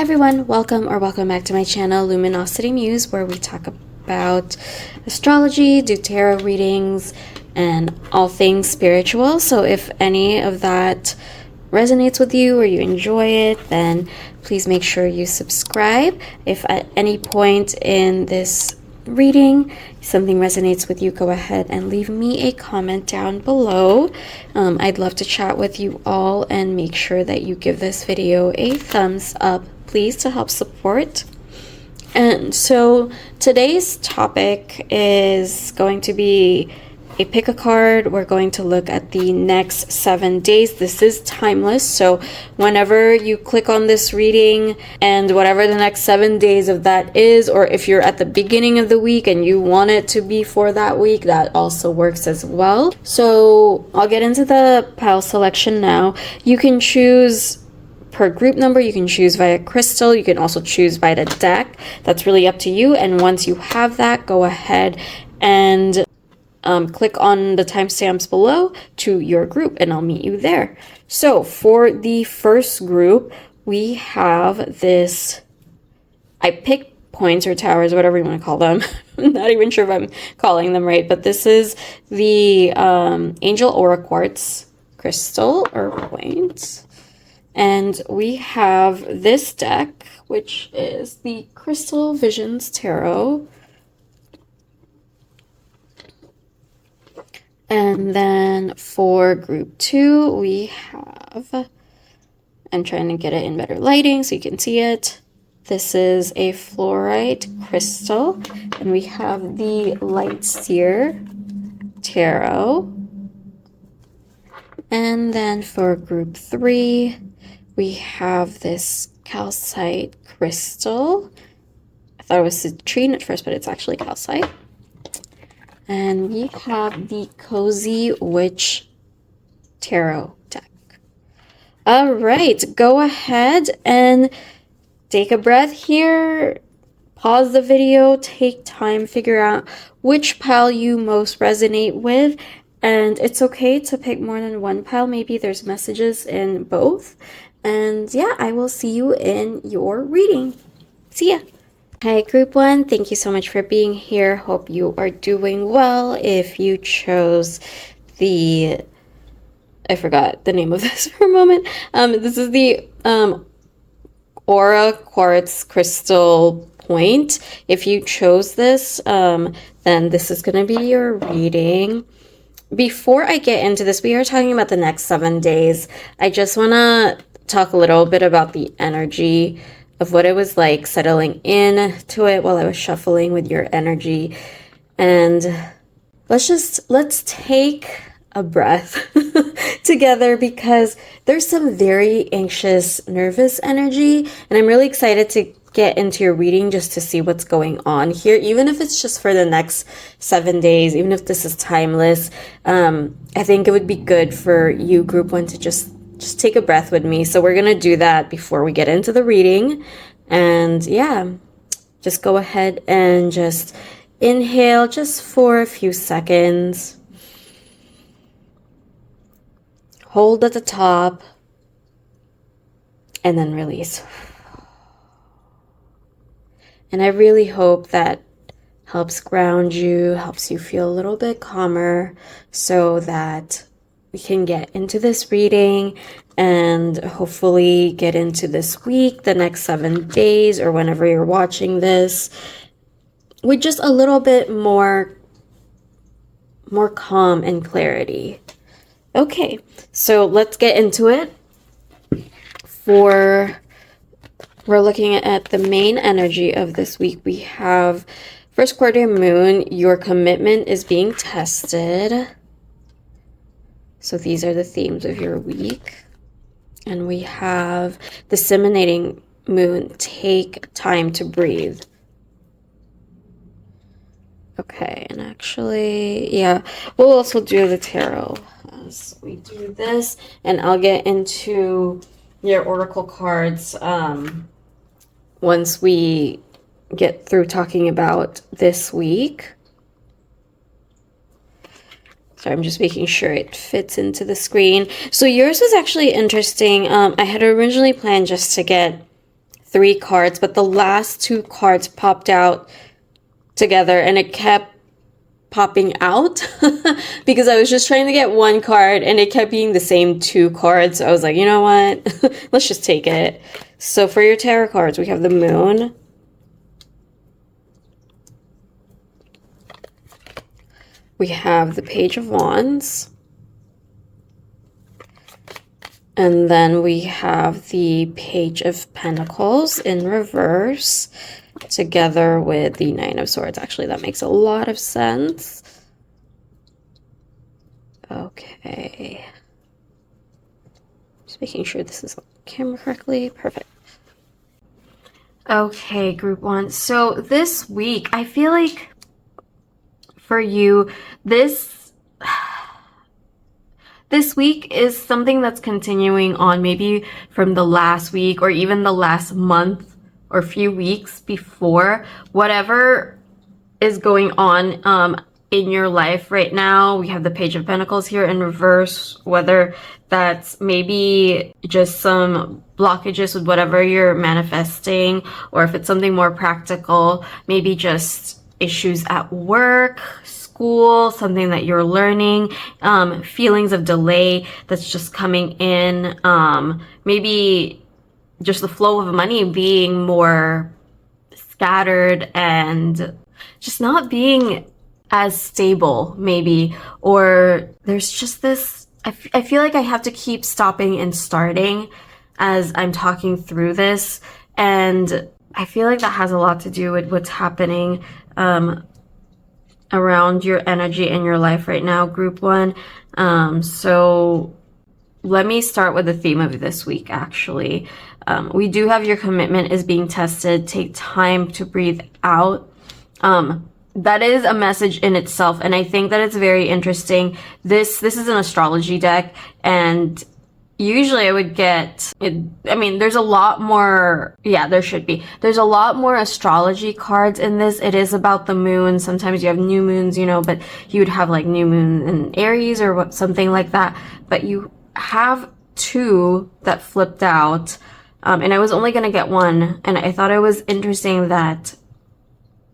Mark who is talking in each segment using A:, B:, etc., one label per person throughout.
A: everyone, welcome back to my channel, Luminosity Muse, where we talk about astrology, do tarot readings, and all things spiritual. So if any of that resonates with you or you enjoy it, then please make sure you subscribe. If at any point in this reading something resonates with you, go ahead and leave me a comment down below. I'd love to chat with you all, and make sure that you give this video a thumbs up, please, to help support. And so today's topic is going to be a pick a card. We're going to look at the next 7 days. This is timeless, so whenever you click on this reading and whatever the next 7 days of that is, or if you're at the beginning of the week and you want it to be for that week, that also works as well. So I'll get into the pile selection now. You can choose per group number, you can choose via crystal, you can also choose by the deck. That's really up to you. And once you have that, go ahead and click on the timestamps below to your group, and I'll meet you there. So for the first group, we have this, I picked points or towers, whatever you want to call them. I'm not even sure if I'm calling them right, but this is the Angel Aura Quartz crystal or point. And we have this deck, which is the Crystal Visions Tarot. And then for group 2, we have, I'm trying to get it in better lighting so you can see it. This is a fluorite crystal, and we have the Light Seer Tarot. And then for group 3, we have this calcite crystal. I thought it was citrine at first, but it's actually calcite. And we have the Cozy Witch Tarot deck. All right, go ahead and take a breath here. Pause the video, take time, figure out which pile you most resonate with. And it's okay to pick more than one pile. Maybe there's messages in both. And yeah, I will see you in your reading. See ya. Hi, group 1. Thank you so much for being here. Hope you are doing well. If you chose the, I forgot the name of this for a moment. This is the Aura Quartz Crystal Point. If you chose this, then this is going to be your reading. Before I get into this, we are talking about the next 7 days. I just want to talk a little bit about the energy of what it was like settling in to it while I was shuffling with your energy. And let's take a breath together, because there's some very anxious, nervous energy, and I'm really excited to get into your reading just to see what's going on here, even if it's just for the next 7 days, even if this is timeless. I think it would be good for you, group 1, to just take a breath with me. So we're gonna do that before we get into the reading. And yeah, just go ahead and just inhale just for a few seconds. Hold at the top and then release. And I really hope that helps ground you, helps you feel a little bit calmer, so that we can get into this reading and hopefully get into this week, the next 7 days, or whenever you're watching this, with just a little bit more calm and clarity. Okay, so let's get into it. We're looking at the main energy of this week. We have first quarter moon, your commitment is being tested. So these are the themes of your week. And we have disseminating moon, take time to breathe. Okay, and actually, yeah, we'll also do the tarot as we do this, and I'll get into your oracle cards once we get through talking about this week. So I'm just making sure it fits into the screen. So yours was actually interesting. I had originally planned just to get 3 cards, but the last 2 cards popped out together and it kept popping out because I was just trying to get 1 card and it kept being the same 2 cards. So I was like, you know what? Let's just take it. So for your tarot cards, we have the Moon. We have the Page of Wands. And then we have the Page of Pentacles in reverse together with the Nine of Swords. Actually, that makes a lot of sense. Okay. Just making sure this is on camera correctly. Perfect. Okay, group 1. So this week, I feel like for you, this week is something that's continuing on maybe from the last week or even the last month or few weeks before. Whatever is going on in your life right now. We have the Page of Pentacles here in reverse, whether that's maybe just some blockages with whatever you're manifesting, or if it's something more practical, maybe just issues at work, school, something that you're learning, feelings of delay that's just coming in, maybe just the flow of money being more scattered and just not being as stable maybe, or there's just this, I feel like I have to keep stopping and starting as I'm talking through this, and I feel like that has a lot to do with what's happening around your energy in your life right now, group 1. So let me start with the theme of this week, actually. We do have your commitment is being tested. Take time to breathe out. That is a message in itself, and I think that it's very interesting. This is an astrology deck, and usually I would get it. I mean, there's a lot more. Yeah, there should be. There's a lot more astrology cards in this. It is about the moon. Sometimes you have new moons, you know, but you would have like new moon in Aries or something like that. But you have 2 that flipped out, and I was only gonna get 1, and I thought it was interesting that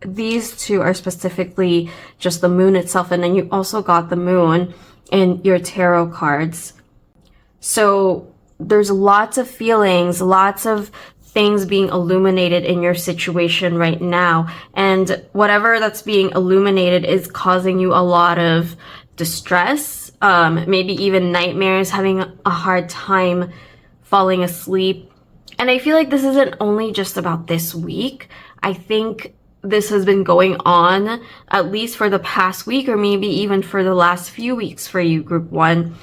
A: these 2 are specifically just the moon itself, and then you also got the moon in your tarot cards. So there's lots of feelings, lots of things being illuminated in your situation right now, and whatever that's being illuminated is causing you a lot of distress, maybe even nightmares, having a hard time falling asleep. And I feel like this isn't only just about this week. I think this has been going on at least for the past week, or maybe even for the last few weeks for you, group 1.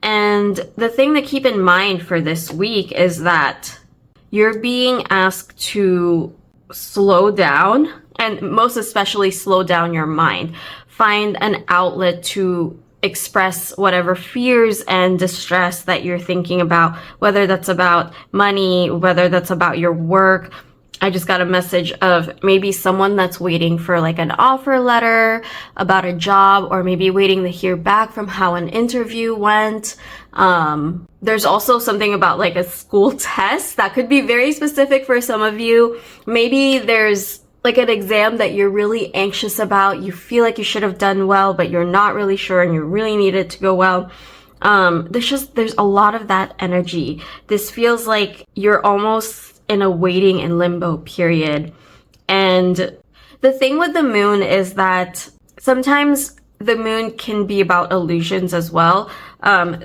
A: And the thing to keep in mind for this week is that you're being asked to slow down, and most especially slow down your mind. Find an outlet to express whatever fears and distress that you're thinking about, whether that's about money, whether that's about your work. I just got a message of maybe someone that's waiting for like an offer letter about a job, or maybe waiting to hear back from how an interview went. There's also something about like a school test that could be very specific for some of you. Maybe there's like an exam that you're really anxious about. You feel like you should have done well, but you're not really sure and you really need it to go well. There's a lot of that energy. This feels like you're almost in a waiting and limbo period. And the thing with the moon is that sometimes the moon can be about illusions as well.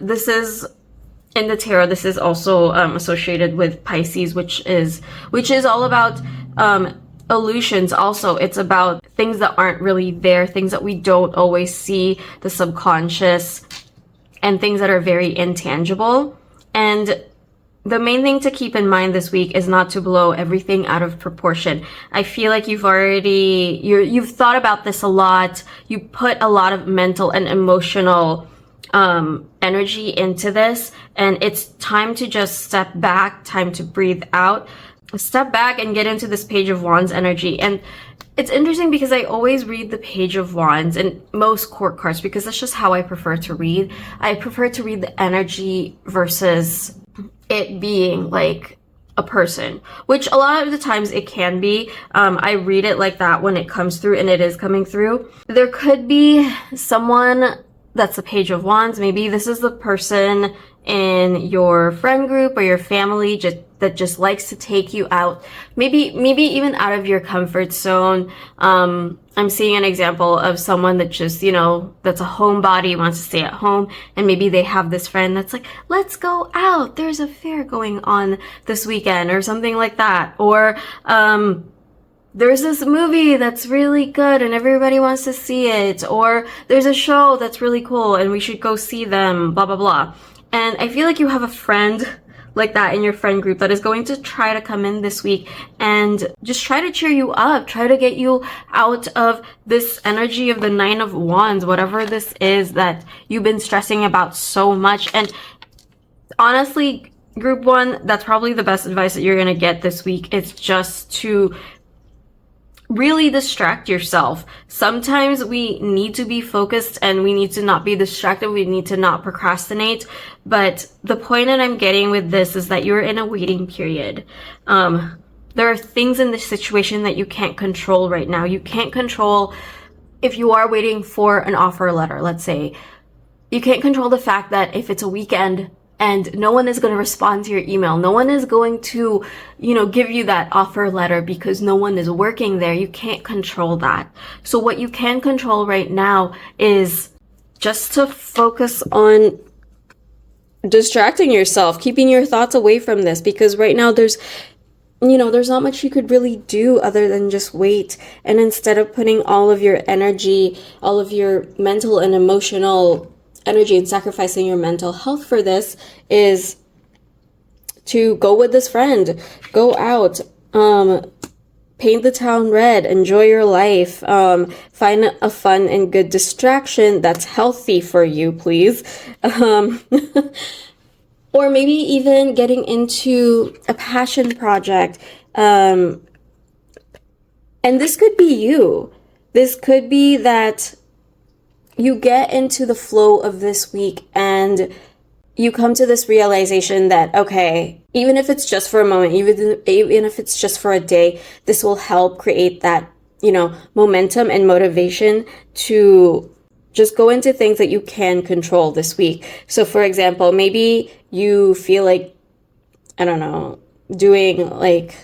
A: This is in the tarot. This is also associated with Pisces, which is all about illusions. Also, it's about things that aren't really there, things that we don't always see, the subconscious, and things that are very intangible. And the main thing to keep in mind this week is not to blow everything out of proportion. I feel like you've thought about this a lot. You put a lot of mental and emotional energy into this, and it's time to just step back, time to breathe out, step back and get into this Page of Wands energy. And it's interesting because I always read the Page of Wands in most court cards because that's just how I prefer to read. I prefer to read the energy versus it being like a person, which a lot of the times it can be. I read it like that when it comes through, and it is coming through. There could be someone that's the Page of Wands. Maybe this is the person in your friend group or your family that just likes to take you out, maybe even out of your comfort zone. I'm seeing an example of someone that just, that's a homebody, wants to stay at home, and maybe they have this friend that's like, let's go out, there's a fair going on this weekend, or something like that. Or there's this movie that's really good and everybody wants to see it, or there's a show that's really cool and we should go see them, blah blah blah. And I feel like you have a friend like that in your friend group that is going to try to come in this week and just try to cheer you up, try to get you out of this energy of the Nine of Wands, whatever this is that you've been stressing about so much. And honestly, group one, that's probably the best advice that you're going to get this week. It's just to really distract yourself. Sometimes we need to be focused and we need to not be distracted. We need to not procrastinate. But the point that I'm getting with this is that you're in a waiting period. There are things in this situation that you can't control right now. You can't control if you are waiting for an offer letter, let's say. You can't control the fact that if it's a weekend and no one is going to respond to your email, no one is going to, give you that offer letter because no one is working there. You can't control that. So what you can control right now is just to focus on distracting yourself, keeping your thoughts away from this, because right now there's not much you could really do other than just wait. And instead of putting all of your energy, all of your mental and emotional energy and sacrificing your mental health for this, is to go with this friend, go out, paint the town red, enjoy your life, find a fun and good distraction that's healthy for you, please. Or maybe even getting into a passion project. And this could be you. This could be that you get into the flow of this week and you come to this realization that, okay, even if it's just for a moment, even if it's just for a day, this will help create that, momentum and motivation to just go into things that you can control this week. So for example, maybe you feel like, I don't know, doing like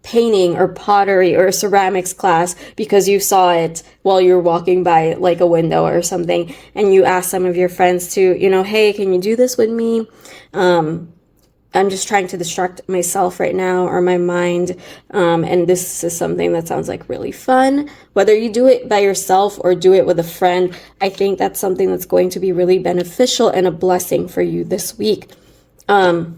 A: painting or pottery or a ceramics class because you saw it while you're walking by like a window or something, and you ask some of your friends to, hey, can you do this with me? I'm just trying to distract myself right now, or my mind, and this is something that sounds like really fun. Whether you do it by yourself or do it with a friend, I think that's something that's going to be really beneficial and a blessing for you this week. And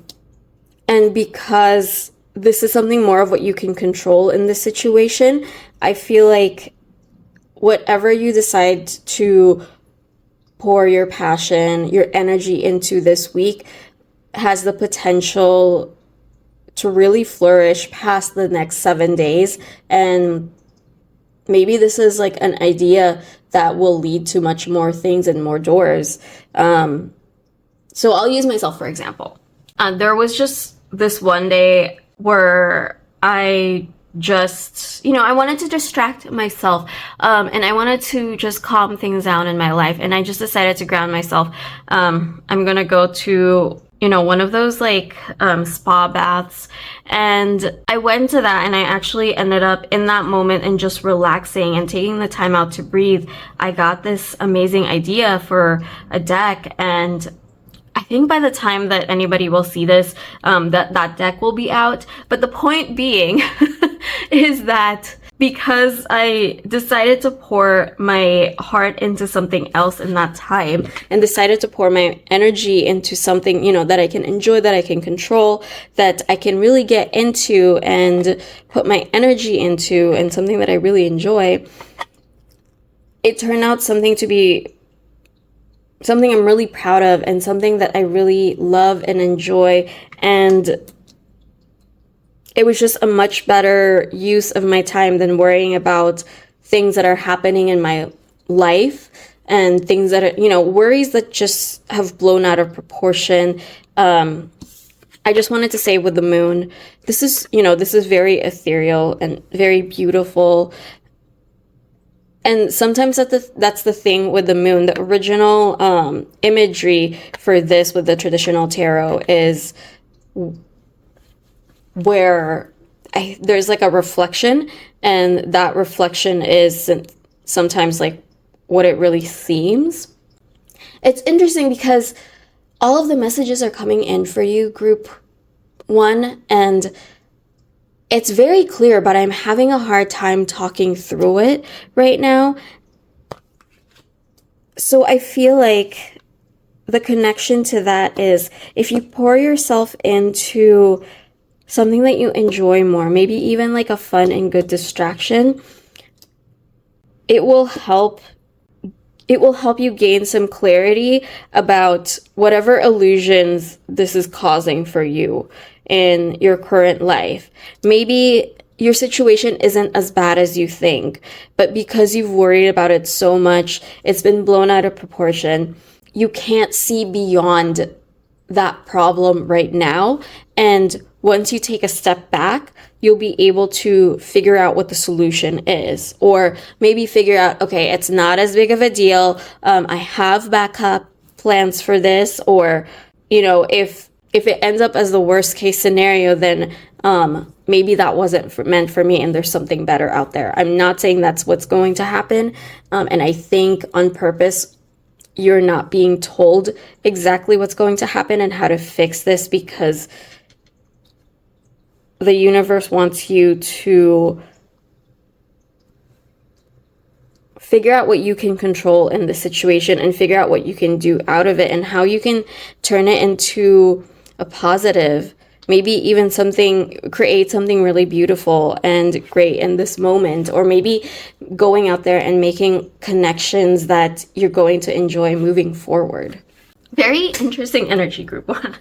A: because this is something more of what you can control in this situation, I feel like whatever you decide to pour your passion, your energy into this week has the potential to really flourish past the next 7 days. And maybe this is like an idea that will lead to much more things and more doors. So I'll use myself, for example. There was just this one day where I just, I wanted to distract myself, and I wanted to just calm things down in my life, and I just decided to ground myself. I'm gonna go to, one of those like spa baths, and I went to that, and I actually ended up in that moment and just relaxing and taking the time out to breathe. I got this amazing idea for a deck, and I think by the time that anybody will see this, that deck will be out. But the point being is that because I decided to pour my heart into something else in that time, and decided to pour my energy into something, that I can enjoy, that I can control, that I can really get into and put my energy into, and something that I really enjoy, it turned out something I'm really proud of, and something that I really love and enjoy. And it was just a much better use of my time than worrying about things that are happening in my life, and things that are, worries that just have blown out of proportion. I just wanted to say with the moon, this is, this is very ethereal and very beautiful. And sometimes that's the thing with the moon. The original imagery for this with the traditional tarot is where there's like a reflection, and that reflection is sometimes like what it really seems. It's interesting because all of the messages are coming in for you, group 1, and it's very clear, but I'm having a hard time talking through it right now. So I feel like the connection to that is if you pour yourself into something that you enjoy more, maybe even like a fun and good distraction, it will help you gain some clarity about whatever illusions this is causing for you in your current life. Maybe your situation isn't as bad as you think, but because you've worried about it so much, it's been blown out of proportion. You can't see beyond that problem right now. And once you take a step back, you'll be able to figure out what the solution is, or maybe figure out, okay, it's not as big of a deal. I have backup plans for this, or, if it ends up as the worst case scenario, then maybe that wasn't meant for me and there's something better out there. I'm not saying that's what's going to happen. And I think on purpose, you're not being told exactly what's going to happen and how to fix this, because the universe wants you to figure out what you can control in the situation and figure out what you can do out of it and how you can turn it into a positive, maybe even create something really beautiful and great in this moment, or maybe going out there and making connections that you're going to enjoy moving forward. Very interesting energy, group 1.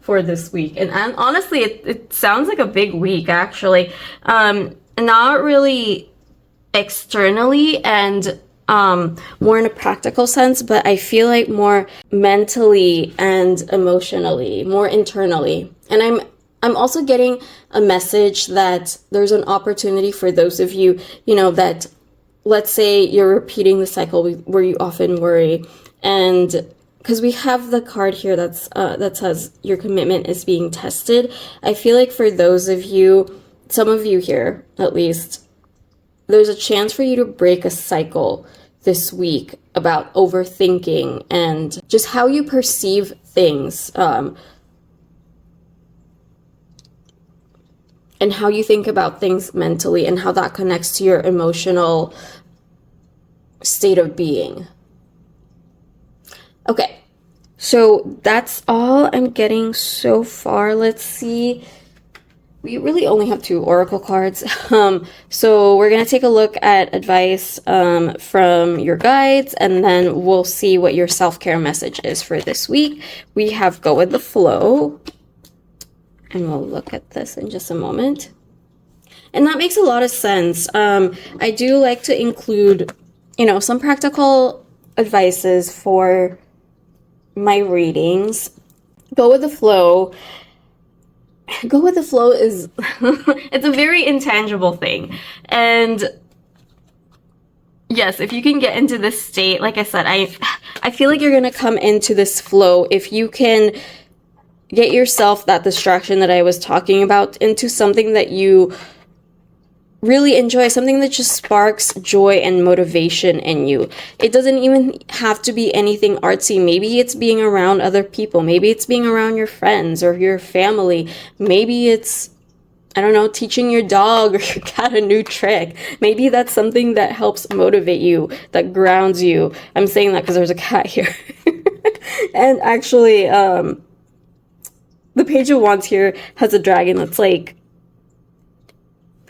A: For this week. And honestly, it sounds like a big week, actually. Not really externally and more in a practical sense, but I feel like more mentally and emotionally, more internally. And I'm also getting a message that there's an opportunity for those of you, that, let's say you're repeating the cycle where you often worry, and because we have the card here that says your commitment is being tested. I feel like for those of you, some of you here at least, there's a chance for you to break a cycle this week about overthinking and just how you perceive things, and how you think about things mentally and how that connects to your emotional state of being. Okay, so that's all I'm getting so far. Let's see. We really only have 2 oracle cards. So we're going to take a look at advice from your guides, and then we'll see what your self-care message is for this week. We have Go With The Flow, and we'll look at this in just a moment. And that makes a lot of sense. I do like to include, some practical advices for my readings. Go with the flow. Go with the flow is it's a very intangible thing. And yes, if you can get into this state, like I said, I feel like you're going to come into this flow if you can get yourself that distraction that I was talking about into something that you really enjoy, something that just sparks joy and motivation in you. It doesn't even have to be anything artsy. Maybe it's being around other people. Maybe it's being around your friends or your family. Maybe it's, I don't know, teaching your dog or your cat a new trick. Maybe that's something that helps motivate you, that grounds you. I'm saying that because there's a cat here. And actually, the Page of Wands here has a dragon that's like,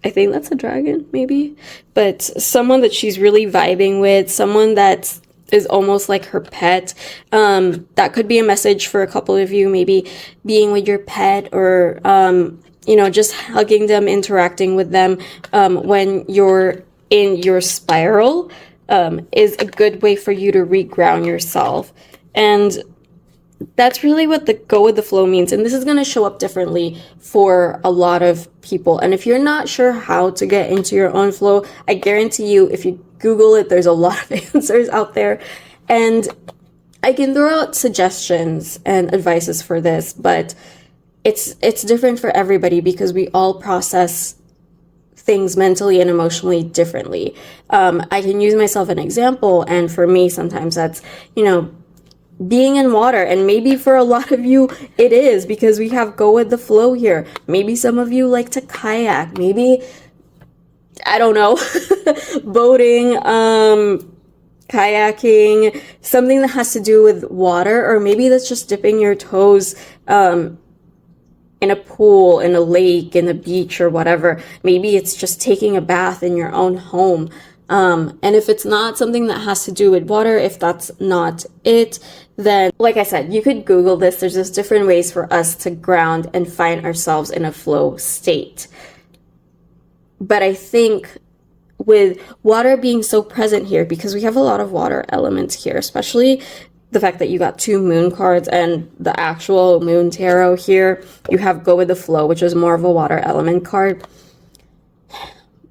A: I think that's a dragon, maybe, but someone that she's really vibing with, someone that is almost like her pet. That could be a message for a couple of you, maybe being with your pet or, just hugging them, interacting with them when you're in your spiral is a good way for you to reground yourself. And that's really what the go with the flow means. And this is going to show up differently for a lot of people. And if you're not sure how to get into your own flow, I guarantee you, if you Google it, there's a lot of answers out there. And I can throw out suggestions and advices for this, but it's different for everybody because we all process things mentally and emotionally differently. I can use myself an example, and for me, sometimes that's, being in water, and maybe for a lot of you it is because we have go with the flow here. Maybe some of you like to kayak, maybe, I don't know, boating, kayaking, something that has to do with water, or maybe that's just dipping your toes in a pool, in a lake, in a beach, or whatever. Maybe it's just taking a bath in your own home. And if it's not something that has to do with water, if that's not it, then, like I said, you could Google this. There's just different ways for us to ground and find ourselves in a flow state. But I think with water being so present here, because we have a lot of water elements here, especially the fact that you got 2 moon cards and the actual moon tarot here, you have go with the flow, which is more of a water element card.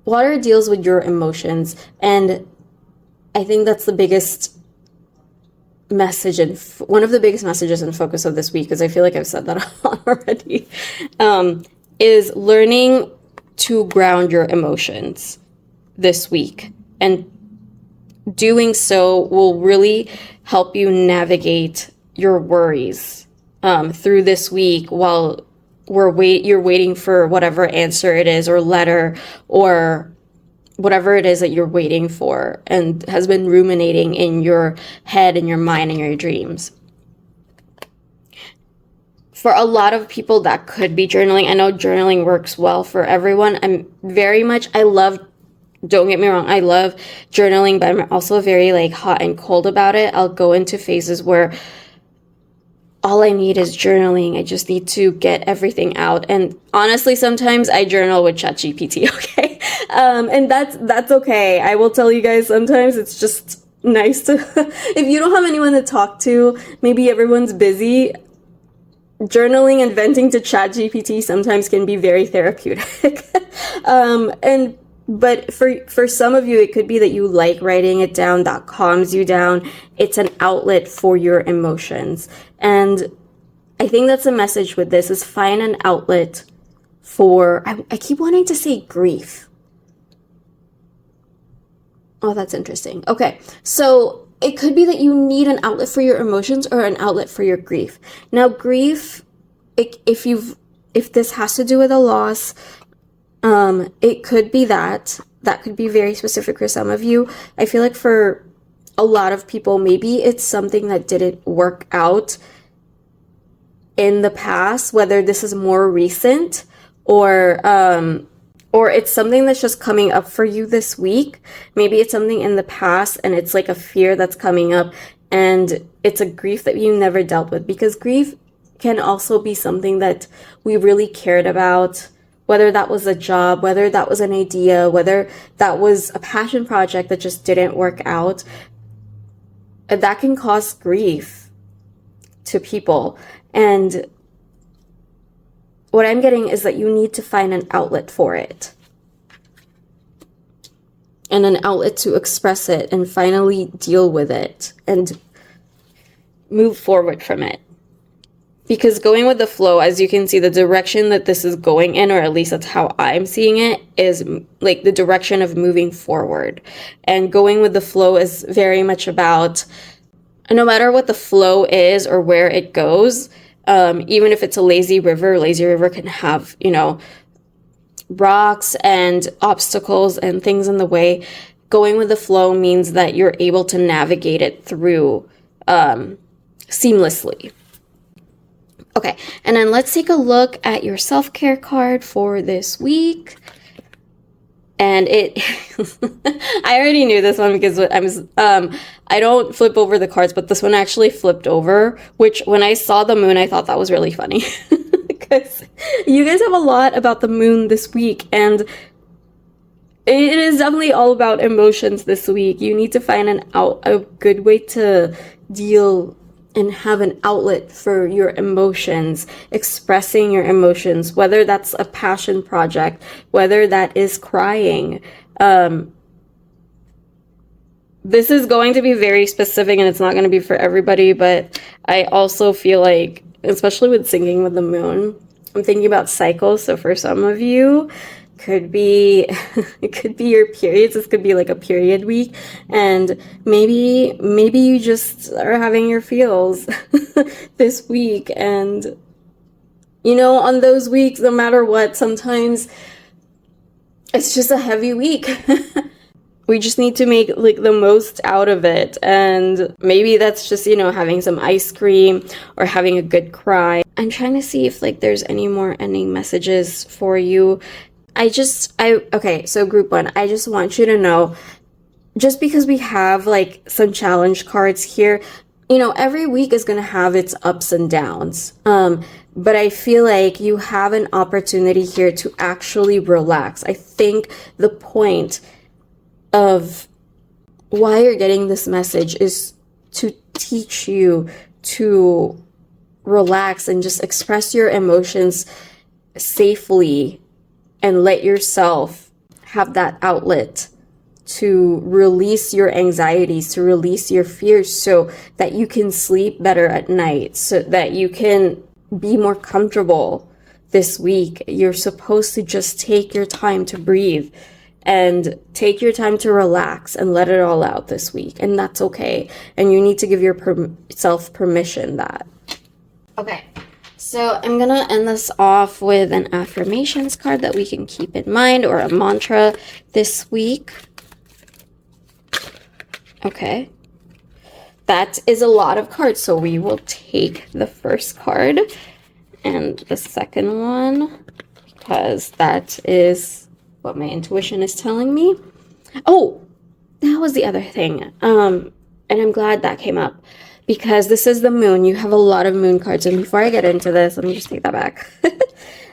A: Water deals with your emotions, and I think that's the biggest message and one of the biggest messages and focus of this week, because I feel like I've said that a lot already, is learning to ground your emotions this week. And doing so will really help you navigate your worries through this week while you're waiting for whatever answer it is, or letter, or whatever it is that you're waiting for and has been ruminating in your head and your mind and your dreams. For a lot of people, that could be journaling. I know journaling works well for everyone. Don't get me wrong, I love journaling, but I'm also very hot and cold about it. I'll go into phases where all I need is journaling. I just need to get everything out. And honestly, sometimes I journal with ChatGPT, okay? And that's okay. I will tell you guys, sometimes it's just nice to, if you don't have anyone to talk to, maybe everyone's busy, journaling and venting to ChatGPT sometimes can be very therapeutic. But for some of you, it could be that you like writing it down, that calms you down. It's an outlet for your emotions. And I think that's a message with this, is find an outlet for, I keep wanting to say grief. Oh, that's interesting. Okay, so it could be that you need an outlet for your emotions or an outlet for your grief. Now, grief, if this has to do with a loss, it could be that could be very specific for some of you. I feel like for a lot of people, maybe it's something that didn't work out in the past, whether this is more recent or it's something that's just coming up for you this week. Maybe it's something in the past and it's like a fear that's coming up, and it's a grief that you never dealt with, because grief can also be something that we really cared about. Whether that was a job, whether that was an idea, whether that was a passion project that just didn't work out, that can cause grief to people. And what I'm getting is that you need to find an outlet for it, and an outlet to express it and finally deal with it and move forward from it. Because going with the flow, as you can see, the direction that this is going in, or at least that's how I'm seeing it, is like the direction of moving forward. And going with the flow is very much about, no matter what the flow is or where it goes, even if it's a lazy river can have, rocks and obstacles and things in the way. Going with the flow means that you're able to navigate it through seamlessly. Okay, and then let's take a look at your self-care card for this week. And I already knew this one because I don't flip over the cards, but this one actually flipped over, which when I saw the moon, I thought that was really funny. Because you guys have a lot about the moon this week, and it is definitely all about emotions this week. You need to find a good way to deal and have an outlet for your emotions, expressing your emotions, whether that's a passion project, whether that is crying. This is going to be very specific and it's not going to be for everybody, but I also feel like, especially with singing with the moon, I'm thinking about cycles. So for some of you, could be it could be your periods. This could be like a period week, and maybe you just are having your feels this week. And you know, on those weeks, no matter what, sometimes it's just a heavy week. We just need to make like the most out of it. And maybe that's just, you know, having some ice cream or having a good cry. I'm trying to see if like there's any more ending messages for you. Okay, so group 1, I just want you to know, just because we have like some challenge cards here, you know, every week is going to have its ups and downs. But I feel like you have an opportunity here to actually relax. I think the point of why you're getting this message is to teach you to relax and just express your emotions safely and let yourself have that outlet to release your anxieties, to release your fears, so that you can sleep better at night, so that you can be more comfortable this week. You're supposed to just take your time to breathe and take your time to relax and let it all out this week. And that's okay. And you need to give yourself permission that. Okay, so I'm going to end this off with an affirmations card that we can keep in mind, or a mantra this week. Okay, that is a lot of cards, so we will take the first card and the second one, because that is what my intuition is telling me. Oh, that was the other thing. And I'm glad that came up, because this is the moon. You have a lot of moon cards. And before I get into this, let me just take that back.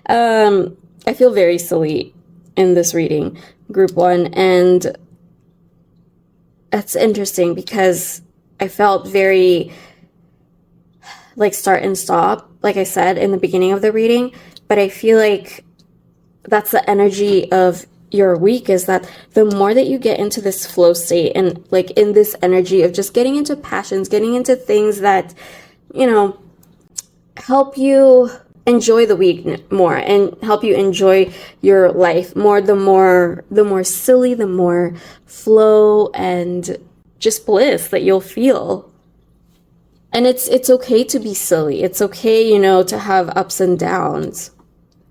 A: I feel very silly in this reading, group 1. And that's interesting because I felt very like start and stop, like I said in the beginning of the reading. But I feel like that's the energy of your week, is that the more that you get into this flow state and like in this energy of just getting into passions, getting into things that, you know, help you enjoy the week more and help you enjoy your life more, the more silly, the more flow and just bliss that you'll feel. And it's okay to be silly. It's okay, you know, to have ups and downs.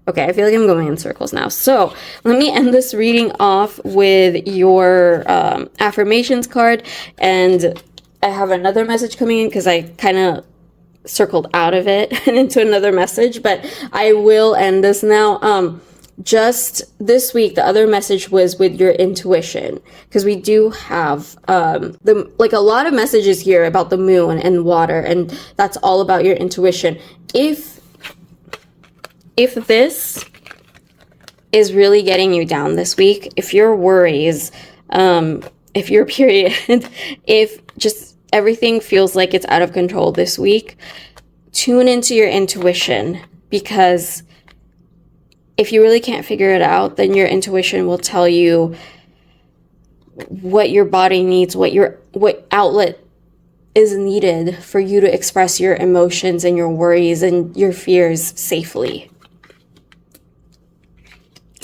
A: Okay, I feel like I'm going in circles now. So let me end this reading off with your affirmations card. And I have another message coming in because I kind of circled out of it and into another message. But I will end this now. Just this week, the other message was with your intuition, because we do have a lot of messages here about the moon and water, and that's all about your intuition. If this is really getting you down this week, if your worries, if your period, if just everything feels like it's out of control this week, tune into your intuition, because if you really can't figure it out, then your intuition will tell you what your body needs, what outlet is needed for you to express your emotions and your worries and your fears safely.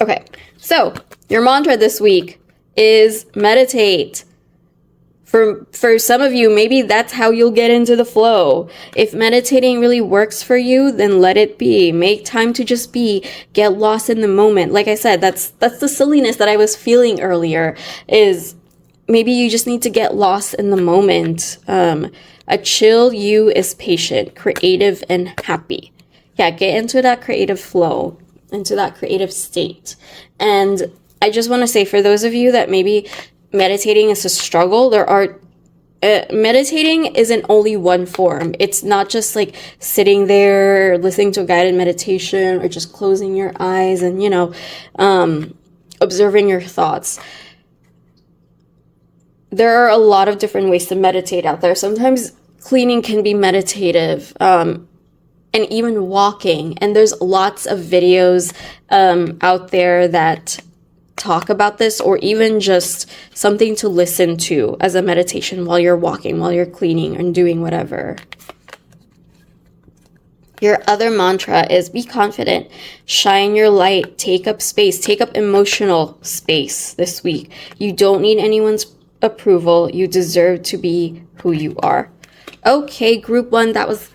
A: Okay, so your mantra this week is meditate. For some of you, maybe that's how you'll get into the flow. If meditating really works for you, then let it be. Make time to just be. Get lost in the moment. Like I said, that's the silliness that I was feeling earlier, is maybe you just need to get lost in the moment. A chill you is patient, creative, and happy. Yeah, get into that creative flow, into that creative state. And I just want to say, for those of you that maybe meditating is a struggle, meditating isn't only one form. It's not just like sitting there listening to a guided meditation or just closing your eyes and, you know, observing your thoughts. There are a lot of different ways to meditate out there. Sometimes cleaning can be meditative, and even walking. And there's lots of videos out there that talk about this, or even just something to listen to as a meditation while you're walking, while you're cleaning and doing whatever. Your other mantra is be confident, shine your light, take up space, take up emotional space this week. You don't need anyone's approval. You deserve to be who you are. Okay, group 1, that was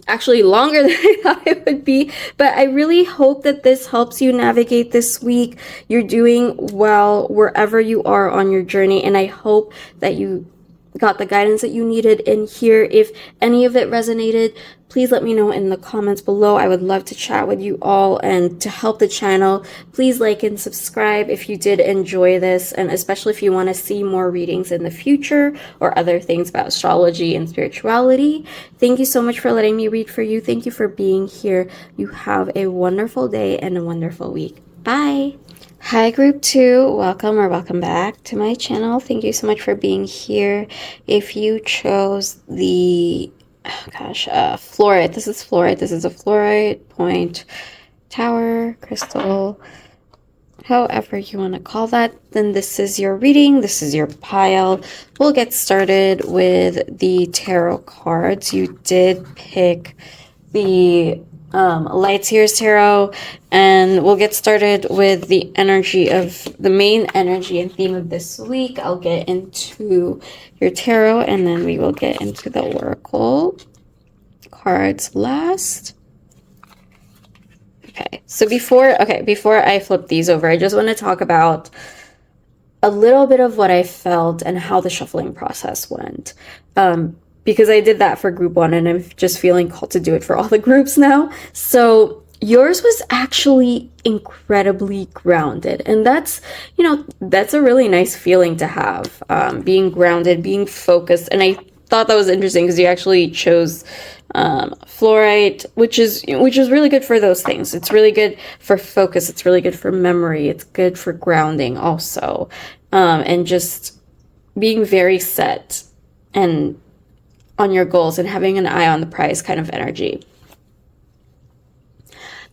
A: actually longer than I thought it would be, but I really hope that this helps you navigate this week. You're doing well wherever you are on your journey, and I hope that you got the guidance that you needed in here. If any of it resonated, please let me know in the comments below. I would love to chat with you all, and to help the channel, please like and subscribe if you did enjoy this, and especially if you want to see more readings in the future or other things about astrology and spirituality. Thank you so much for letting me read for you. Thank you for being here. You have a wonderful day and a wonderful week. Bye. Hi group 2, welcome or welcome back to my channel. Thank you so much for being here. If you chose the fluorite, this is fluorite. This is a fluorite point tower crystal, however you want to call that, then this is your reading. This is your pile. We'll get started with the tarot cards. You did pick the Light Seers Tarot, and we'll get started with the energy of the main energy and theme of this week. I'll get into your tarot, and then we will get into the oracle cards last. Okay, so before I flip these over, I just want to talk about a little bit of what I felt and how the shuffling process went. Because I did that for group 1, and I'm just feeling called to do it for all the groups now. So yours was actually incredibly grounded, and that's, you know, that's a really nice feeling to have, being grounded, being focused. And I thought that was interesting because you actually chose fluorite, which is really good for those things. It's really good for focus. It's really good for memory. It's good for grounding also, and just being very set and on your goals and having an eye on the prize kind of energy.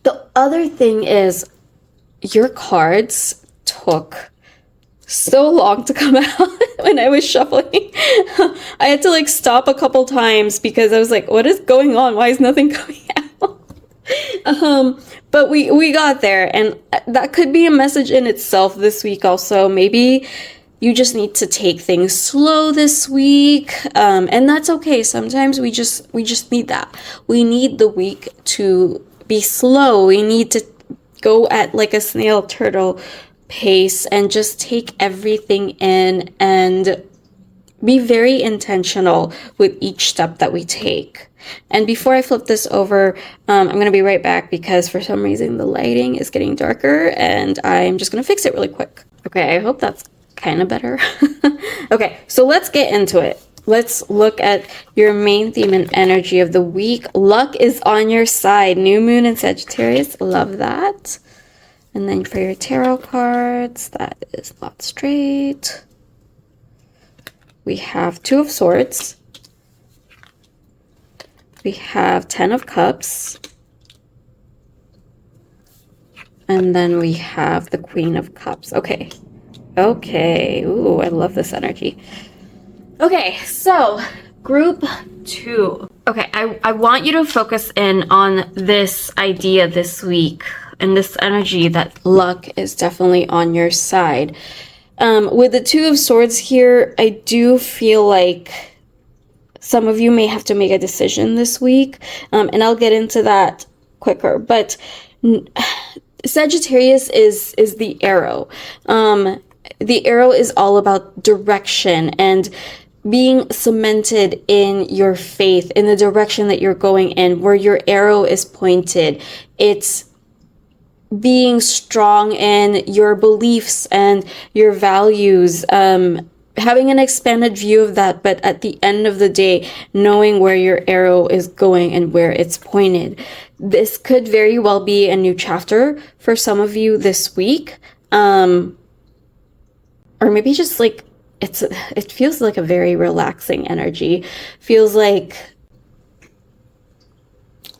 A: The other thing is your cards took so long to come out when I was shuffling. I had to like stop a couple times because I was like, what is going on? Why is nothing coming out? But we got there, and that could be a message in itself this week also. Maybe you just need to take things slow this week, and that's okay. Sometimes we just need that. We need the week to be slow. We need to go at like a snail turtle pace and just take everything in and be very intentional with each step that we take. And before I flip this over, I'm going to be right back because for some reason the lighting is getting darker, and I'm just going to fix it really quick. Okay, I hope that's kind of better. Okay, so let's get into it. Let's look at your main theme and energy of the week. Luck is on your side. New moon in Sagittarius. Love that. And then for your tarot cards, that is not straight. We have 2 of Swords. We have 10 of Cups. And then we have the Queen of Cups. Okay. Okay. Ooh, I love this energy. Okay, so group 2. Okay, I want you to focus in on this idea this week and this energy that luck is definitely on your side. With the 2 of Swords here, I do feel like some of you may have to make a decision this week, and I'll get into that quicker. But Sagittarius is the arrow. The arrow is all about direction and being cemented in your faith, in the direction that you're going in, where your arrow is pointed. It's being strong in your beliefs and your values, having an expanded view of that, but at the end of the day, knowing where your arrow is going and where it's pointed. This could very well be a new chapter for some of you this week. Or maybe just like it feels like a very relaxing energy. Feels like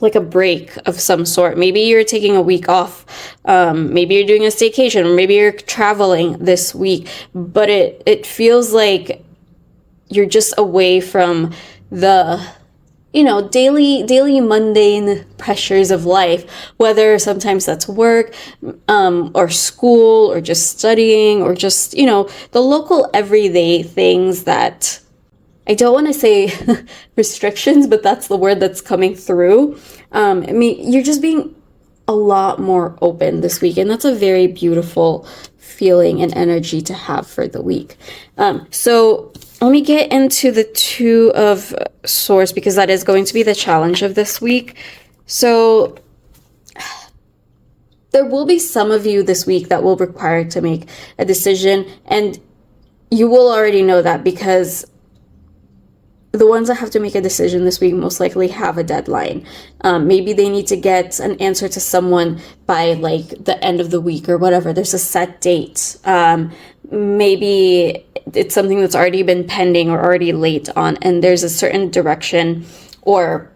A: a break of some sort. Maybe you're taking a week off. Maybe you're doing a staycation, or maybe you're traveling this week. But it feels like you're just away from the daily mundane pressures of life, whether sometimes that's work, or school, or just studying, or just, the local everyday things that, I don't want to say restrictions, but that's the word that's coming through. I mean, you're just being a lot more open this week, and that's a very beautiful feeling and energy to have for the week. So let me get into the Two of Swords, because that is going to be the challenge of this week. So there will be some of you this week that will require to make a decision, and you will already know that because the ones that have to make a decision this week most likely have a deadline. Maybe they need to get an answer to someone by like the end of the week or whatever. There's a set date. Maybe it's something that's already been pending or already late on, and there's a certain direction, or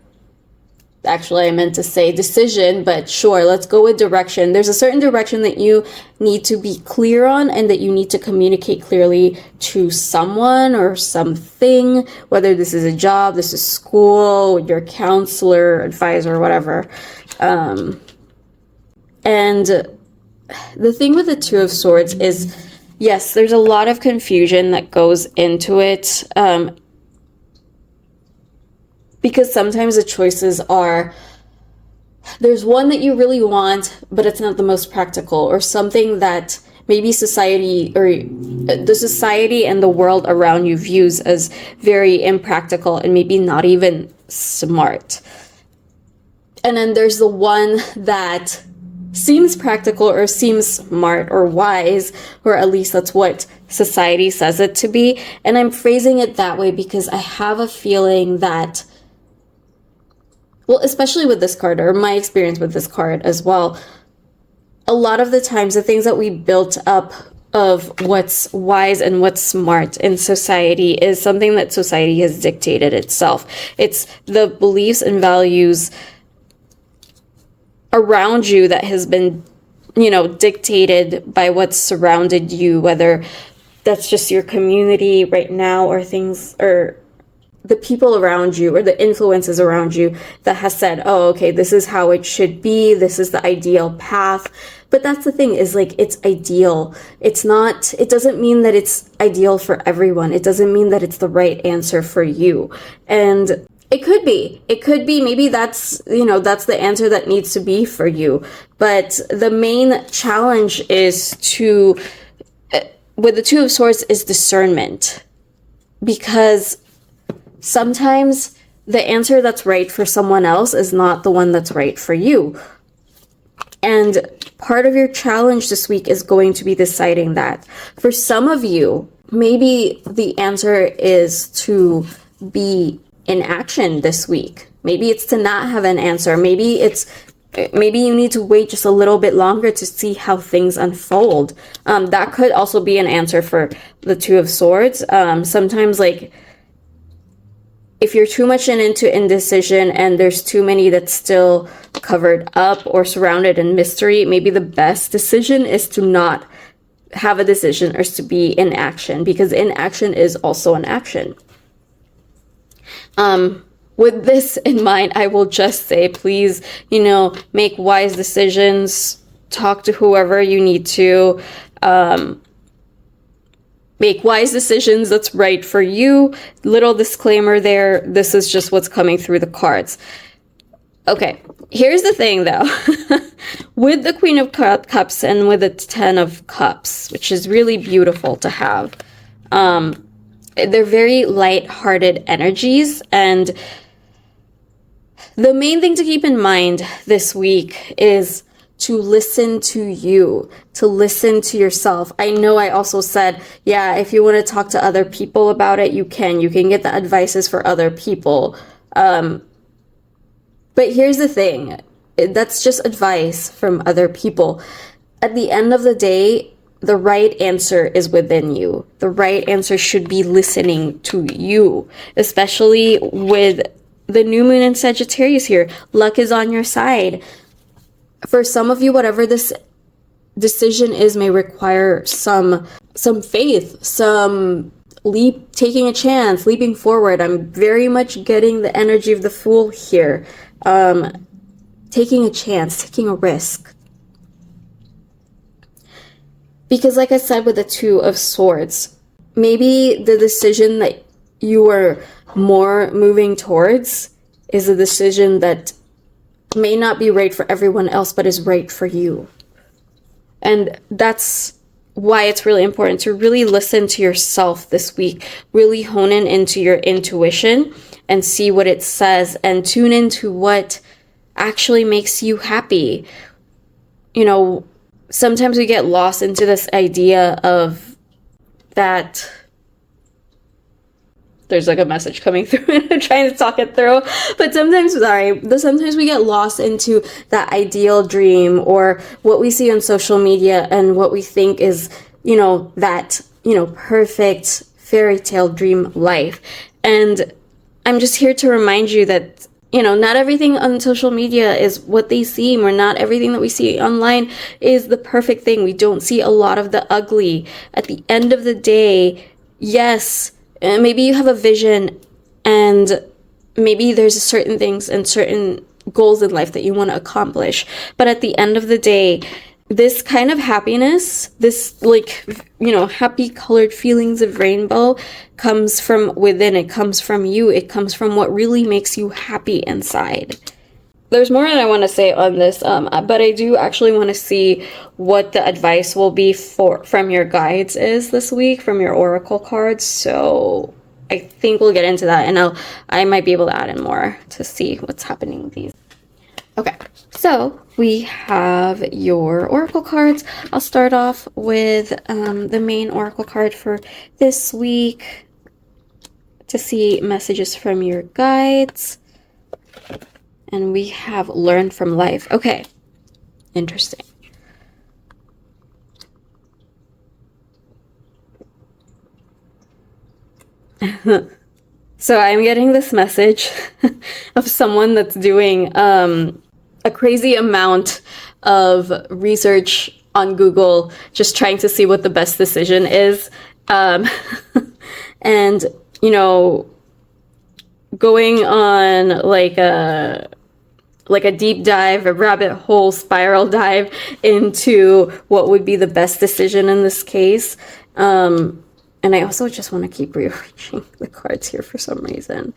A: actually I meant to say decision, but sure, let's go with direction. There's a certain direction that you need to be clear on, and that you need to communicate clearly to someone or something, whether this is a job, this is school, your counselor, advisor, whatever. And the thing with the Two of Swords is, yes, there's a lot of confusion that goes into it. Because sometimes the choices are, there's one that you really want, but it's not the most practical, or something that maybe society, or the society and the world around you views as very impractical and maybe not even smart. And then there's the one that seems practical or seems smart or wise, or at least that's what society says it to be. And I'm phrasing it that way because I have a feeling that, well, especially with this card, or my experience with this card as well, a lot of the times the things that we built up of what's wise and what's smart in society is something that society has dictated itself. It's the beliefs and values around you that has been, dictated by what's surrounded you, whether that's just your community right now, or things, or the people around you, or the influences around you that has said, oh, okay, this is how it should be. This is the ideal path. But that's the thing, is like, it's ideal. It doesn't mean that it's ideal for everyone. It doesn't mean that it's the right answer for you. And it could be, maybe that's the answer that needs to be for you. But the main challenge is with the Two of Swords, is discernment. Because sometimes the answer that's right for someone else is not the one that's right for you. And part of your challenge this week is going to be deciding that. For some of you, maybe the answer is to be in action this week. Maybe it's to not have an answer. Maybe you need to wait just a little bit longer to see how things unfold. That could also be an answer for the Two of Swords. Sometimes, like, if you're too much into indecision and there's too many that's still covered up or surrounded in mystery, maybe the best decision is to not have a decision, or to be in action, because inaction is also an action. With this in mind, I will just say, please, make wise decisions, talk to whoever you need to, make wise decisions that's right for you. Little disclaimer there, this is just what's coming through the cards. Okay, here's the thing though. With the Queen of Cups and with the Ten of Cups, which is really beautiful to have, they're very light-hearted energies, and the main thing to keep in mind this week is to listen to you, to listen to yourself. I know I also said, yeah, if you want to talk to other people about it, you can get the advices for other people. But here's the thing, that's just advice from other people. At the end of the day, the right answer is within you. The right answer should be listening to you, especially with the new moon in Sagittarius here. Luck is on your side. For some of you, whatever this decision is may require some faith, some taking a chance, leaping forward. I'm very much getting the energy of the Fool here. Taking a chance, taking a risk. Because like I said with the Two of Swords, maybe the decision that you are more moving towards is a decision that may not be right for everyone else, but is right for you. And that's why it's really important to really listen to yourself this week, really hone into your intuition and see what it says and tune into what actually makes you happy. You know, sometimes we get lost into this idea of that there's like a message coming through and I'm trying to talk it through. But sometimes we get lost into that ideal dream or what we see on social media and what we think is, that, perfect fairy tale dream life. And I'm just here to remind you that, not everything on social media is what they seem, or not everything that we see online is the perfect thing. We don't see a lot of the ugly. At the end of the day, yes, maybe you have a vision and maybe there's certain things and certain goals in life that you want to accomplish. But at the end of the day, this kind of happiness, this happy colored feelings of rainbow comes from within. It comes from you. It comes from what really makes you happy inside. There's more that I want to say on this, but I do actually want to see what the advice will be from your guides is this week, from your oracle cards. So I think we'll get into that, and I might be able to add in more to see what's happening with these. Okay, so we have your oracle cards. I'll start off with the main oracle card for this week to see messages from your guides. And we have learned from life. Okay, interesting. So I'm getting this message of someone that's doing a crazy amount of research on Google, just trying to see what the best decision is. And, going on like a deep dive, a rabbit hole spiral dive into what would be the best decision in this case. And I also just want to keep rearranging the cards here for some reason.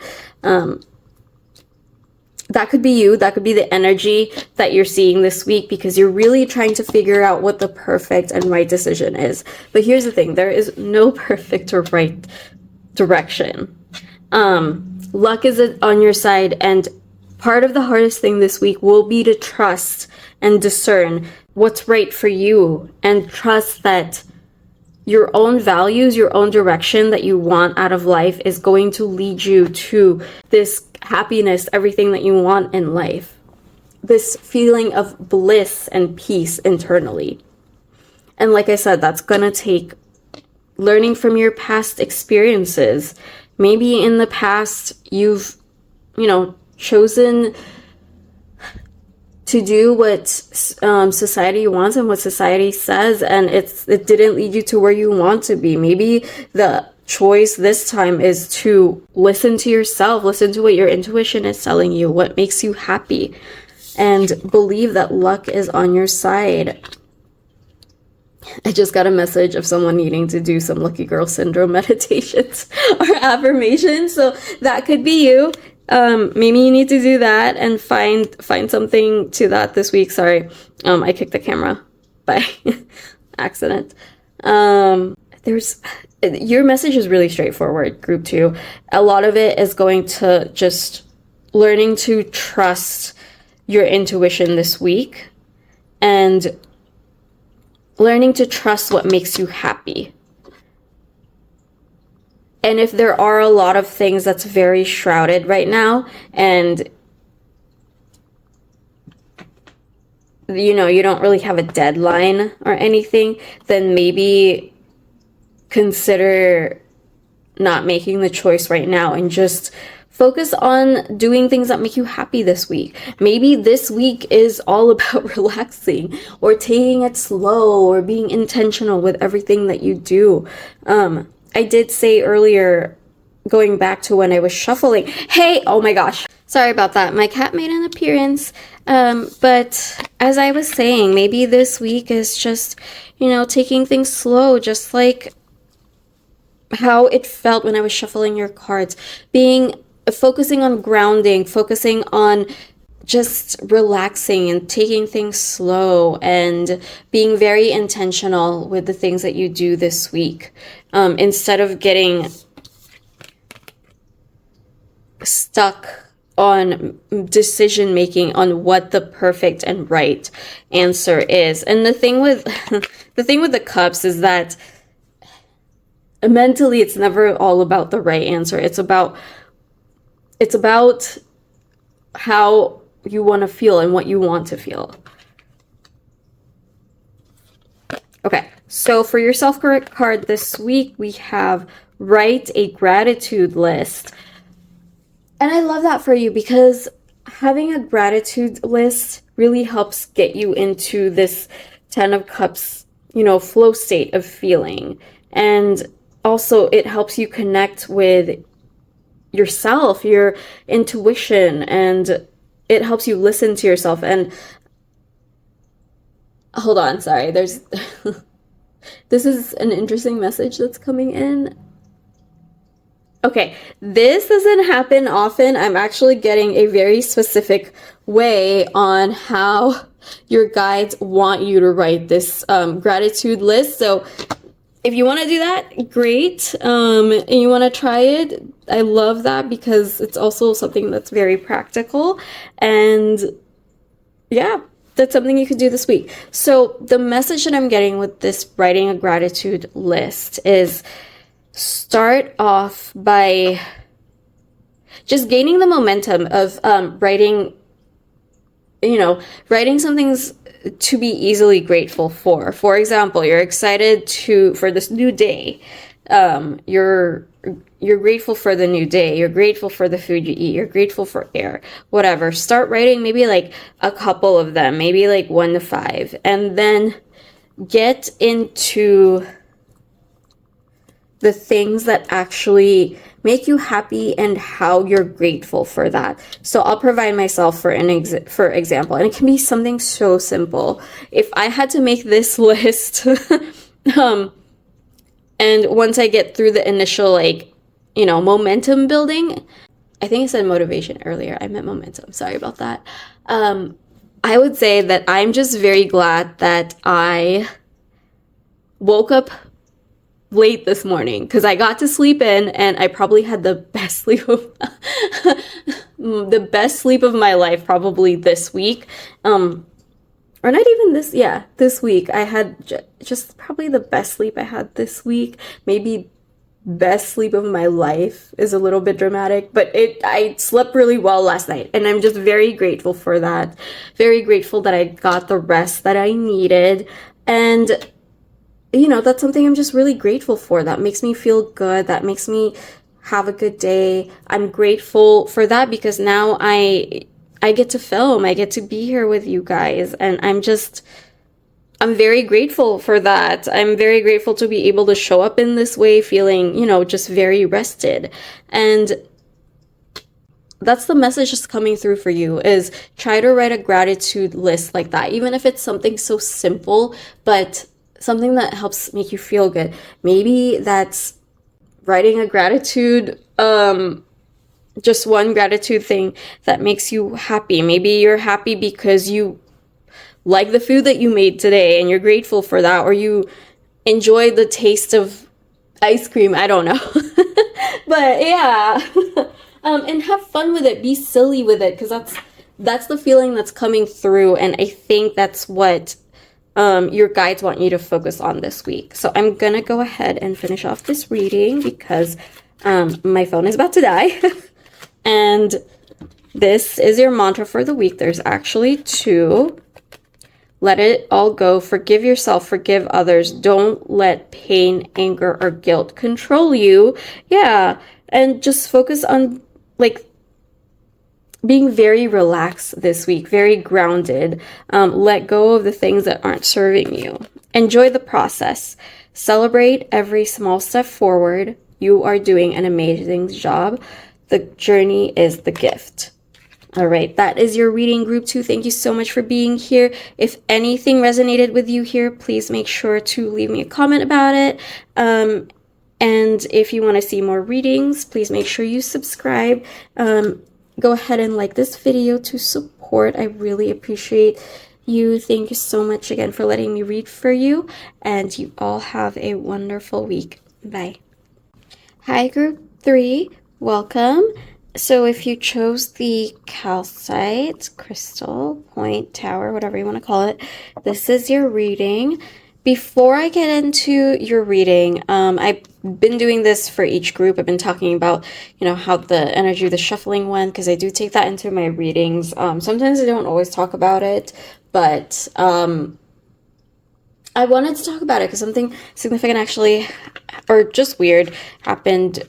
A: That could be you. That could be the energy that you're seeing this week, because you're really trying to figure out what the perfect and right decision is. But here's the thing. There is no perfect or right direction. Luck is on your side, and part of the hardest thing this week will be to trust and discern what's right for you, and trust that your own values, your own direction that you want out of life is going to lead you to this happiness, everything that you want in life. This feeling of bliss and peace internally. And like I said, that's going to take learning from your past experiences. Maybe in the past you've, chosen to do what society wants and what society says, and it didn't lead you to where you want to be. Maybe the choice this time is to listen to yourself, listen to what your intuition is telling you, what makes you happy, and believe that luck is on your side. I just got a message of someone needing to do some lucky girl syndrome meditations or affirmations, so that could be you. Maybe you need to do that and find something to that this week. Sorry, I kicked the camera by accident. Your message is really straightforward, group 2. A lot of it is going to just learning to trust your intuition this week, and learning to trust what makes you happy. And if there are a lot of things that's very shrouded right now, and you know, you don't really have a deadline or anything, then maybe consider not making the choice right now and just focus on doing things that make you happy this week. Maybe this week is all about relaxing or taking it slow or being intentional with everything that you do. I did say earlier, going back to when I was shuffling, hey, oh my gosh, sorry about that. My cat made an appearance. But as I was saying, maybe this week is just, you know, taking things slow, just like how it felt when I was shuffling your cards, focusing on grounding, focusing on just relaxing and taking things slow and being very intentional with the things that you do this week, instead of getting stuck on decision making on what the perfect and right answer is. And the thing with the cups is that mentally it's never all about the right answer. It's about how you want to feel and what you want to feel. Okay, so for your self-correct card this week, we have write a gratitude list. And I love that for you because having a gratitude list really helps get you into this 10 of Cups, you know, flow state of feeling. And also it helps you connect with yourself, your intuition, and it helps you listen to yourself. And hold on, sorry, there's this is an interesting message that's coming in. Okay, this doesn't happen often. I'm actually getting a very specific way on how your guides want you to write this gratitude list. So if you want to do that, great. And you want to try it, I love that because it's also something that's very practical. And yeah, that's something you could do this week. So the message that I'm getting with this writing a gratitude list is start off by just gaining the momentum of writing some things to be easily grateful for. For example, you're excited for this new day. You're grateful for the new day. You're grateful for the food you eat. You're grateful for air, whatever. Start writing maybe like a couple of them, maybe like 1 to 5, and then get into the things that actually make you happy and how you're grateful for that. So I'll provide myself for example, and it can be something so simple. If I had to make this list, and once I get through the initial, momentum building, I think I said motivation earlier. I meant momentum. Sorry about that. I would say that I'm just very glad that I woke up late this morning because I got to sleep in and I probably had the best sleep of my life probably this week. Or not even this week. I had just probably the best sleep I had this week. Maybe best sleep of my life is a little bit dramatic, but I slept really well last night and I'm just very grateful for that. Very grateful that I got the rest that I needed. And that's something I'm just really grateful for. That makes me feel good. That makes me have a good day. I'm grateful for that because now I get to film. I get to be here with you guys. And I'm very grateful for that. I'm very grateful to be able to show up in this way feeling, just very rested. And that's the message that's coming through for you is try to write a gratitude list like that. Even if it's something so simple, but something that helps make you feel good. Maybe that's writing a gratitude, just one gratitude thing that makes you happy. Maybe you're happy because you like the food that you made today and you're grateful for that, or you enjoy the taste of ice cream. I don't know. But yeah. And have fun with it. Be silly with it because that's the feeling that's coming through. And I think that's what your guides want you to focus on this week. So I'm gonna go ahead and finish off this reading because my phone is about to die. And this is your mantra for the week. There's actually 2. Let it all go. Forgive yourself. Forgive others. Don't let pain, anger, or guilt control you. Yeah. And just focus on like being very relaxed this week, very grounded. Let go of the things that aren't serving you. Enjoy the process. Celebrate every small step forward. You are doing an amazing job. The journey is the gift. All right, that is your reading, group 2. Thank you so much for being here. If anything resonated with you here, please make sure to leave me a comment about it. And if you want to see more readings, please make sure you subscribe. Go ahead and like this video to support. I really appreciate you. Thank you so much again for letting me read for you. And you all have a wonderful week. Bye. Hi, group 3. Welcome. So if you chose the calcite, crystal, point, tower, whatever you want to call it, this is your reading. Before I get into your reading, I've been doing this for each group. I've been talking about, how the energy of the shuffling went, because I do take that into my readings. Sometimes I don't always talk about it, but I wanted to talk about it because something significant actually, or just weird, happened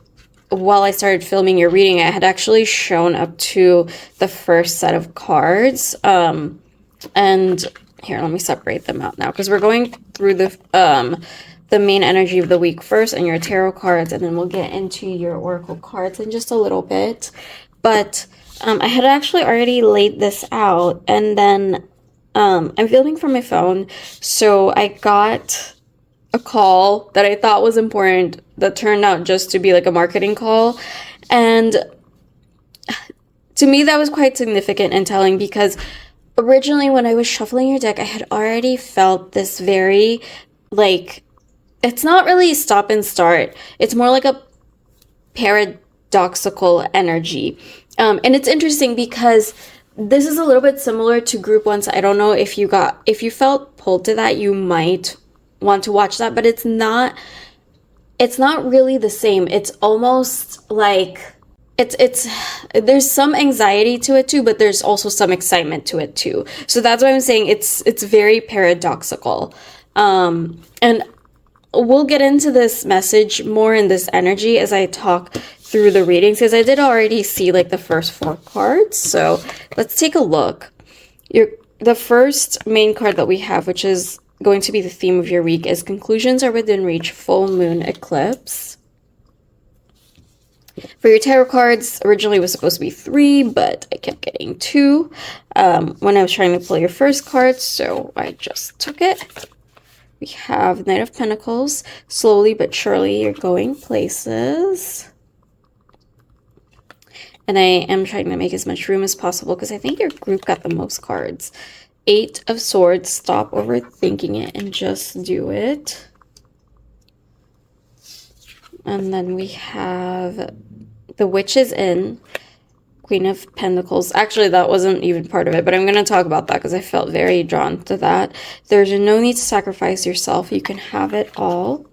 A: while I started filming your reading. I had actually shown up to the first set of cards. And here, let me separate them out now, because we're going through the main energy of the week first and your tarot cards, and then we'll get into your oracle cards in just a little bit. But I had actually already laid this out, and then I'm filming from my phone, so I got a call that I thought was important that turned out just to be like a marketing call. And to me, that was quite significant and telling, because originally when I was shuffling your deck, I had already felt this very, it's not really stop and start. It's more like a paradoxical energy. And it's interesting because this is a little bit similar to group 1. So I don't know if you felt pulled to that, you might want to watch that, but it's not really the same. It's almost like there's some anxiety to it too, but there's also some excitement to it too. So that's why I'm saying it's very paradoxical. And we'll get into this message more in this energy as I talk through the readings, because I did already see the first 4 cards. So let's take a look. The first main card that we have, which is going to be the theme of your week, is conclusions are within reach, full moon eclipse. For your tarot cards, originally it was supposed to be 3, but I kept getting 2 when I was trying to pull your first card, so I just took it. We have Knight of Pentacles. Slowly but surely you're going places. And I am trying to make as much room as possible because I think your group got the most cards. 8 of Swords. Stop overthinking it and just do it. And then we have the Witch's Inn. Queen of Pentacles. Actually, that wasn't even part of it, but I'm going to talk about that because I felt very drawn to that. There's no need to sacrifice yourself. You can have it all.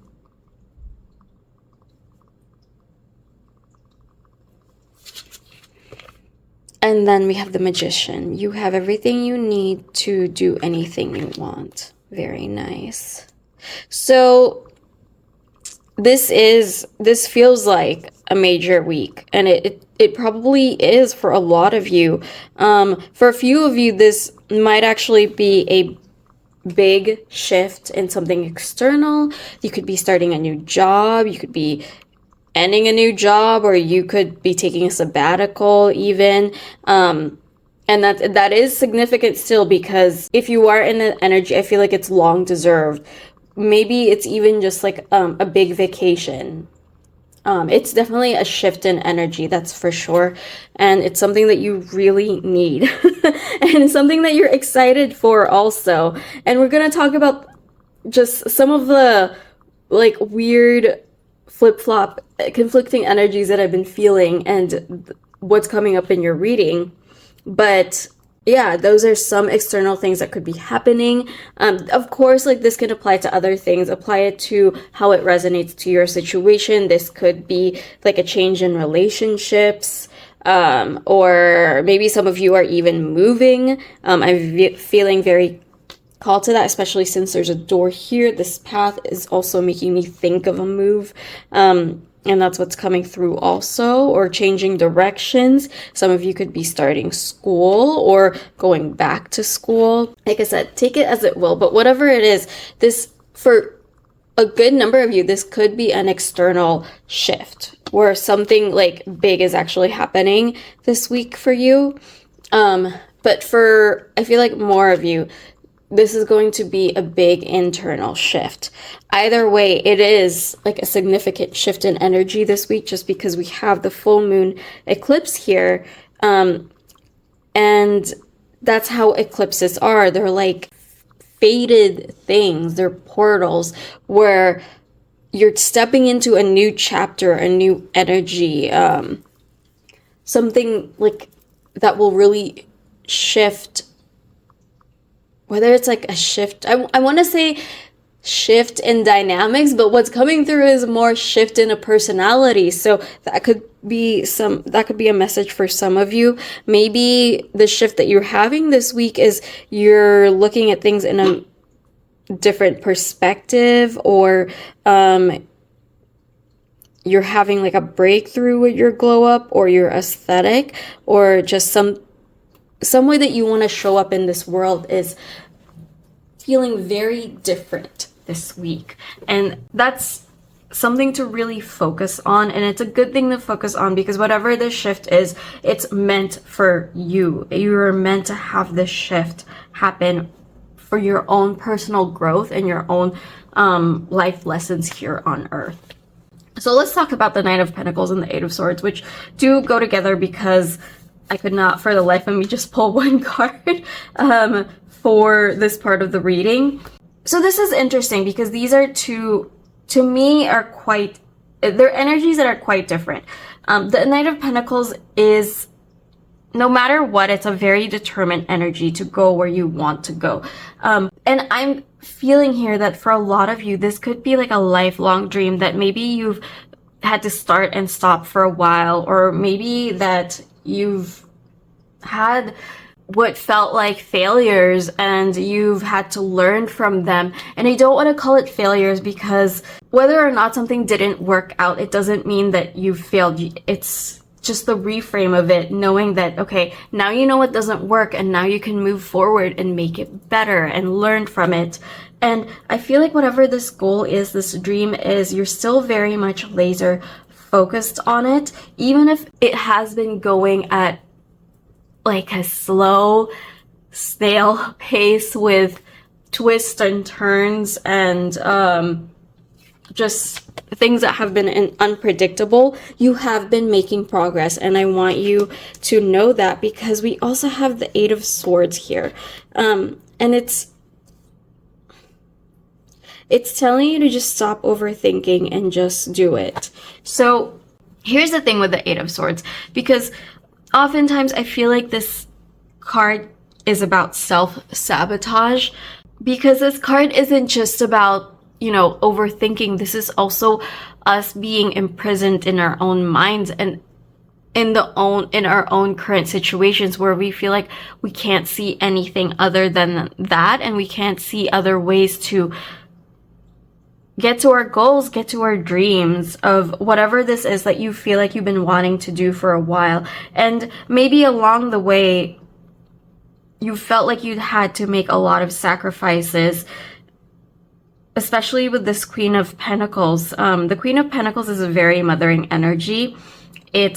A: And then we have the Magician. You have everything you need to do anything you want. Very nice. So this feels like a major week, and it probably is for a lot of you. For a few of you, this might actually be a big shift in something external. You could be starting a new job. You could be ending a new job, or you could be taking a sabbatical even. And that is significant still, because if you are in the energy, I feel like it's long deserved. Maybe it's even just like a big vacation. It's definitely a shift in energy, that's for sure. And it's something that you really need. And it's something that you're excited for also. And we're going to talk about just some of the weird flip-flop conflicting energies that I've been feeling and what's coming up in your reading. But yeah, those are some external things that could be happening. Of course, this can apply to other things. Apply it to how it resonates to your situation. This could be a change in relationships, or maybe some of you are even moving. I'm feeling very call to that, especially since there's a door here. This path is also making me think of a move. And that's what's coming through also, or changing directions. Some of you could be starting school or going back to school. Like I said, take it as it will, but whatever it is, this, for a good number of you, this could be an external shift where something like big is actually happening this week for you. But for, I feel like more of you, this is going to be a big internal shift. Either way, it is like a significant shift in energy this week, just because we have the full moon eclipse here. And that's how eclipses are. They're like faded things. They're portals where you're stepping into a new chapter, a new energy, something like that will really shift. Whether it's like a shift, I want to say shift in dynamics, but what's coming through is more shift in a personality. So that could be a message for some of you. Maybe the shift that you're having this week is you're looking at things in a different perspective, or you're having like a breakthrough with your glow up or your aesthetic, or just some way that you want to show up in this world is feeling very different this week. And that's something to really focus on. And it's a good thing to focus on, because whatever this shift is, it's meant for you. You're meant to have this shift happen for your own personal growth and your own life lessons here on Earth. So let's talk about the Knight of Pentacles and the Eight of Swords, which do go together, because I could not for the life of me just pull one card for this part of the reading. So this is interesting, because these are two, to me, are quite, they're energies that are quite different. The Knight of Pentacles is, no matter what, it's a very determined energy to go where you want to go. And I'm feeling here that for a lot of you, this could be like a lifelong dream that maybe you've had to start and stop for a while, or maybe that you've had what felt like failures and you've had to learn from them. And I don't want to call it failures, because whether or not something didn't work out, it doesn't mean that you failed. It's just the reframe of it, knowing that, okay, now you know what doesn't work, and now you can move forward and make it better and learn from it. And I feel like whatever this goal is, this dream is, you're still very much laser focused on it, even if it has been going at like a slow snail pace with twists and turns and just things that have been unpredictable. You have been making progress, and I want you to know that, because we also have the Eight of Swords here, and it's telling you to just stop overthinking and just do it. So here's the thing with the Eight of Swords, because oftentimes I feel like this card is about self-sabotage, because this card isn't just about, you know, overthinking. This is also us being imprisoned in our own minds and in our own current situations, where we feel like we can't see anything other than that, and we can't see other ways to get to our goals, get to our dreams of whatever this is that you feel like you've been wanting to do for a while. And maybe along the way, you felt like you had to make a lot of sacrifices, especially with this Queen of Pentacles. The Queen of Pentacles is a very mothering energy. I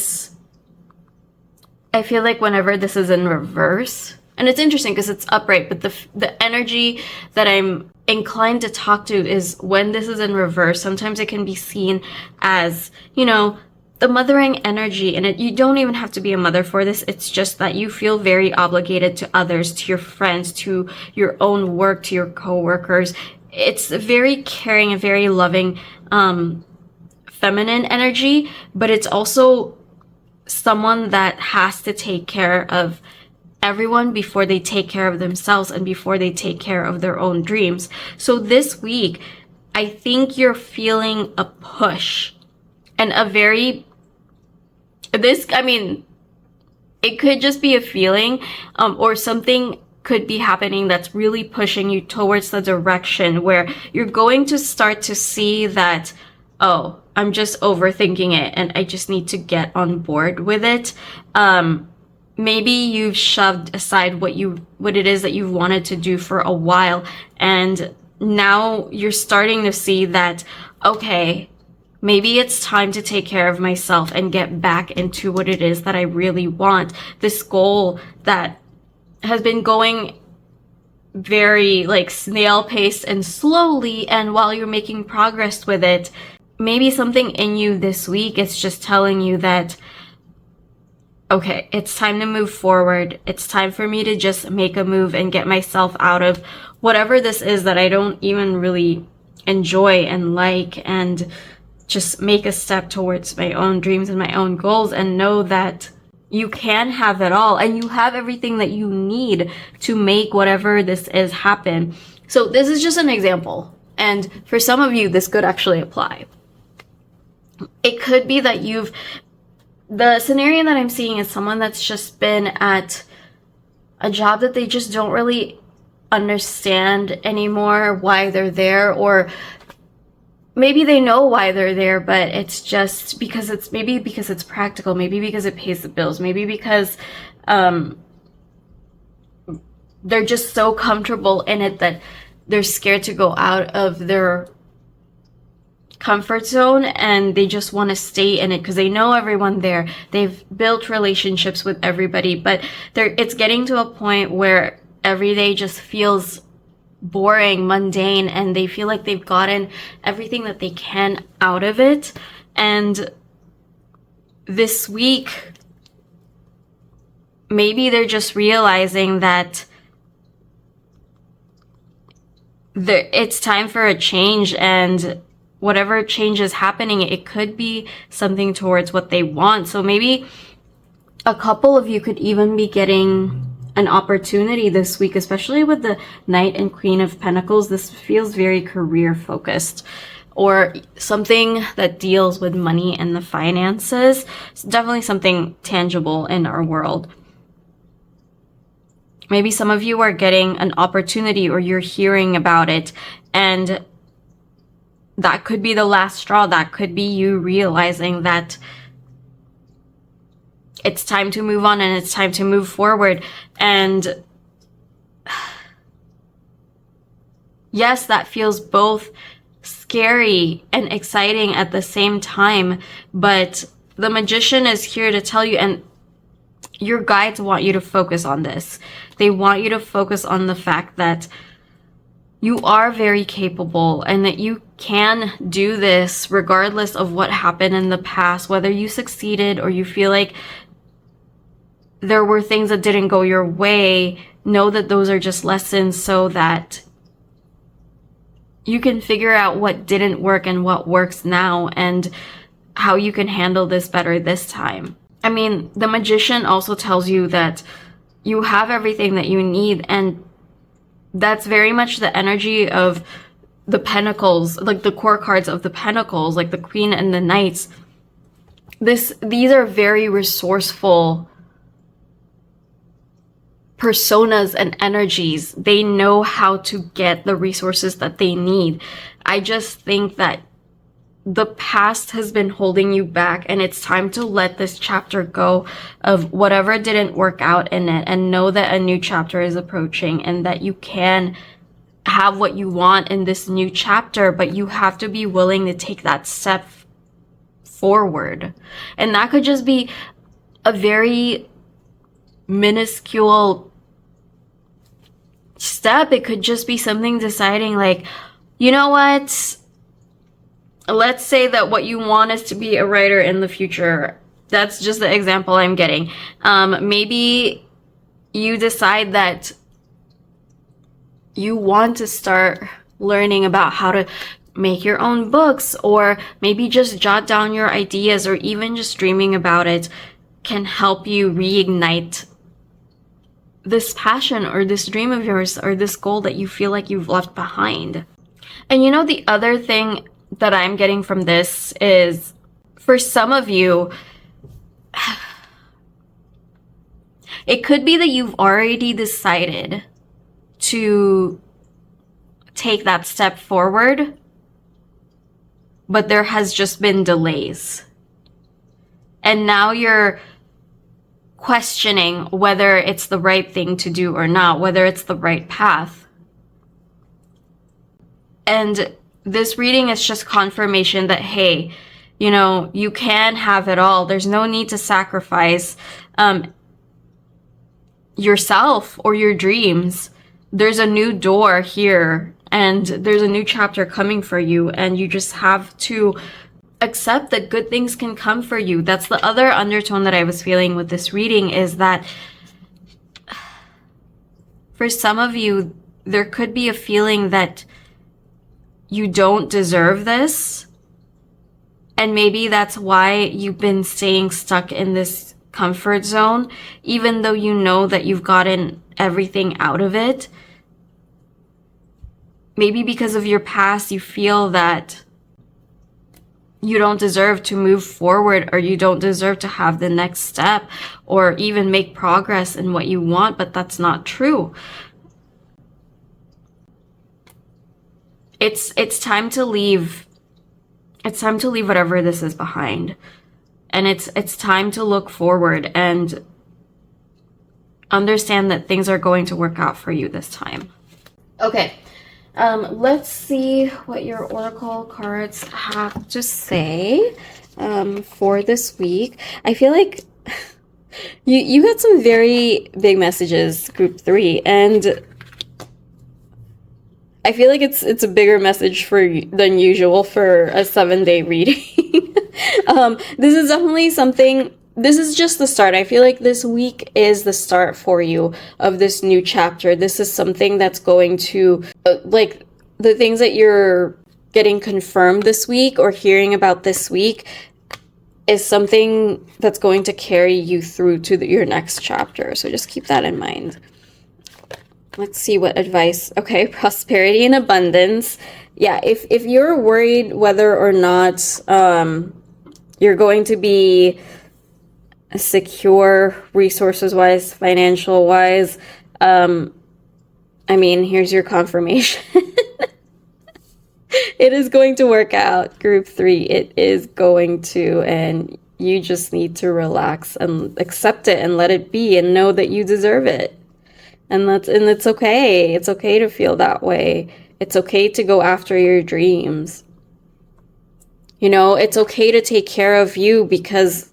A: feel like whenever this is in reverse, and it's interesting because it's upright, but the energy that I'm inclined to talk to is when this is in reverse. Sometimes it can be seen as, you know, the mothering energy, and you don't even have to be a mother for this. It's just that you feel very obligated to others, to your friends, to your own work, to your co-workers. It's a very caring and very loving feminine energy, but it's also someone that has to take care of everyone before they take care of themselves and before they take care of their own dreams. So this week, I think you're feeling a push and it could just be a feeling or something could be happening that's really pushing you towards the direction where you're going to start to see that, oh, I'm just overthinking it and I just need to get on board with it. Maybe you've shoved aside what it is that you've wanted to do for a while, and now you're starting to see that, okay, maybe it's time to take care of myself and get back into what it is that I really want. This goal that has been going very like snail paced and slowly, and while you're making progress with it, maybe something in you this week is just telling you that, okay, it's time to move forward. It's time for me to just make a move and get myself out of whatever this is that I don't even really enjoy and like, and just make a step towards my own dreams and my own goals, and know that you can have it all and you have everything that you need to make whatever this is happen. So this is just an example. And for some of you, this could actually apply. It could be that the scenario that I'm seeing is someone that's just been at a job that they just don't really understand anymore why they're there, or maybe they know why they're there, but it's just because it's practical, maybe because it pays the bills, maybe because they're just so comfortable in it that they're scared to go out of their comfort zone, and they just want to stay in it because they know everyone there. They've built relationships with everybody, but it's getting to a point where every day just feels boring, mundane, and they feel like they've gotten everything that they can out of it. And this week, maybe they're just realizing that it's time for a change, and whatever change is happening, it could be something towards what they want. So maybe a couple of you could even be getting an opportunity this week, especially with the Knight and Queen of Pentacles. This feels very career focused, or something that deals with money and the finances. It's definitely something tangible in our world. Maybe some of you are getting an opportunity, or you're hearing about it, and that could be the last straw. That could be you realizing that it's time to move on and it's time to move forward. And yes, that feels both scary and exciting at the same time, but the Magician is here to tell you, and your guides want you to focus on this. They want you to focus on the fact that you are very capable and that you can do this regardless of what happened in the past, whether you succeeded or you feel like there were things that didn't go your way. Know that those are just lessons so that you can figure out what didn't work and what works now, and how you can handle this better this time. I mean, the Magician also tells you that you have everything that you need, and that's very much the energy of the Pentacles, like the core cards of the Pentacles, like the Queen and the Knights. These are very resourceful personas and energies. They know how to get the resources that they need. I just think that the past has been holding you back, and it's time to let this chapter go of whatever didn't work out in it, and know that a new chapter is approaching, and that you can have what you want in this new chapter, but you have to be willing to take that step forward. And that could just be a very minuscule step. It could just be something deciding, like, you know what? Let's say that what you want is to be a writer in the future. That's just the example I'm getting. Maybe you decide that you want to start learning about how to make your own books, or maybe just jot down your ideas, or even just dreaming about it can help you reignite this passion or this dream of yours, or this goal that you feel like you've left behind. And you know, the other thing that I'm getting from this is, for some of you, it could be that you've already decided to take that step forward, but there has just been delays. And now you're questioning whether it's the right thing to do or not, whether it's the right path. And this reading is just confirmation that, hey, you know, you can have it all. There's no need to sacrifice yourself or your dreams. There's a new door here, and there's a new chapter coming for you, and you just have to accept that good things can come for you. That's the other undertone that I was feeling with this reading, is that for some of you, there could be a feeling that you don't deserve this. And maybe that's why you've been staying stuck in this comfort zone, even though you know that you've gotten everything out of it. Maybe because of your past, you feel that you don't deserve to move forward, or you don't deserve to have the next step, or even make progress in what you want, but that's not true. It's time to leave. It's time to leave whatever this is behind. And it's time to look forward and understand that things are going to work out for you this time. Okay. Let's see what your oracle cards have to say for this week. I feel like you got some very big messages, group 3, and I feel like it's a bigger message than usual for a 7-day reading. This is definitely something. This is just the start. I feel like this week is the start for you of this new chapter. This is something that's going to, like, the things that you're getting confirmed this week or hearing about this week is something that's going to carry you through to your next chapter. So just keep that in mind. Let's see what advice. Okay, prosperity and abundance. Yeah, if you're worried whether or not you're going to be secure resources-wise, financial-wise, I mean, here's your confirmation. It is going to work out, group 3. It is going to, and you just need to relax and accept it and let it be and know that you deserve it. And it's okay. It's okay to feel that way. It's okay to go after your dreams. You know, it's okay to take care of you, because,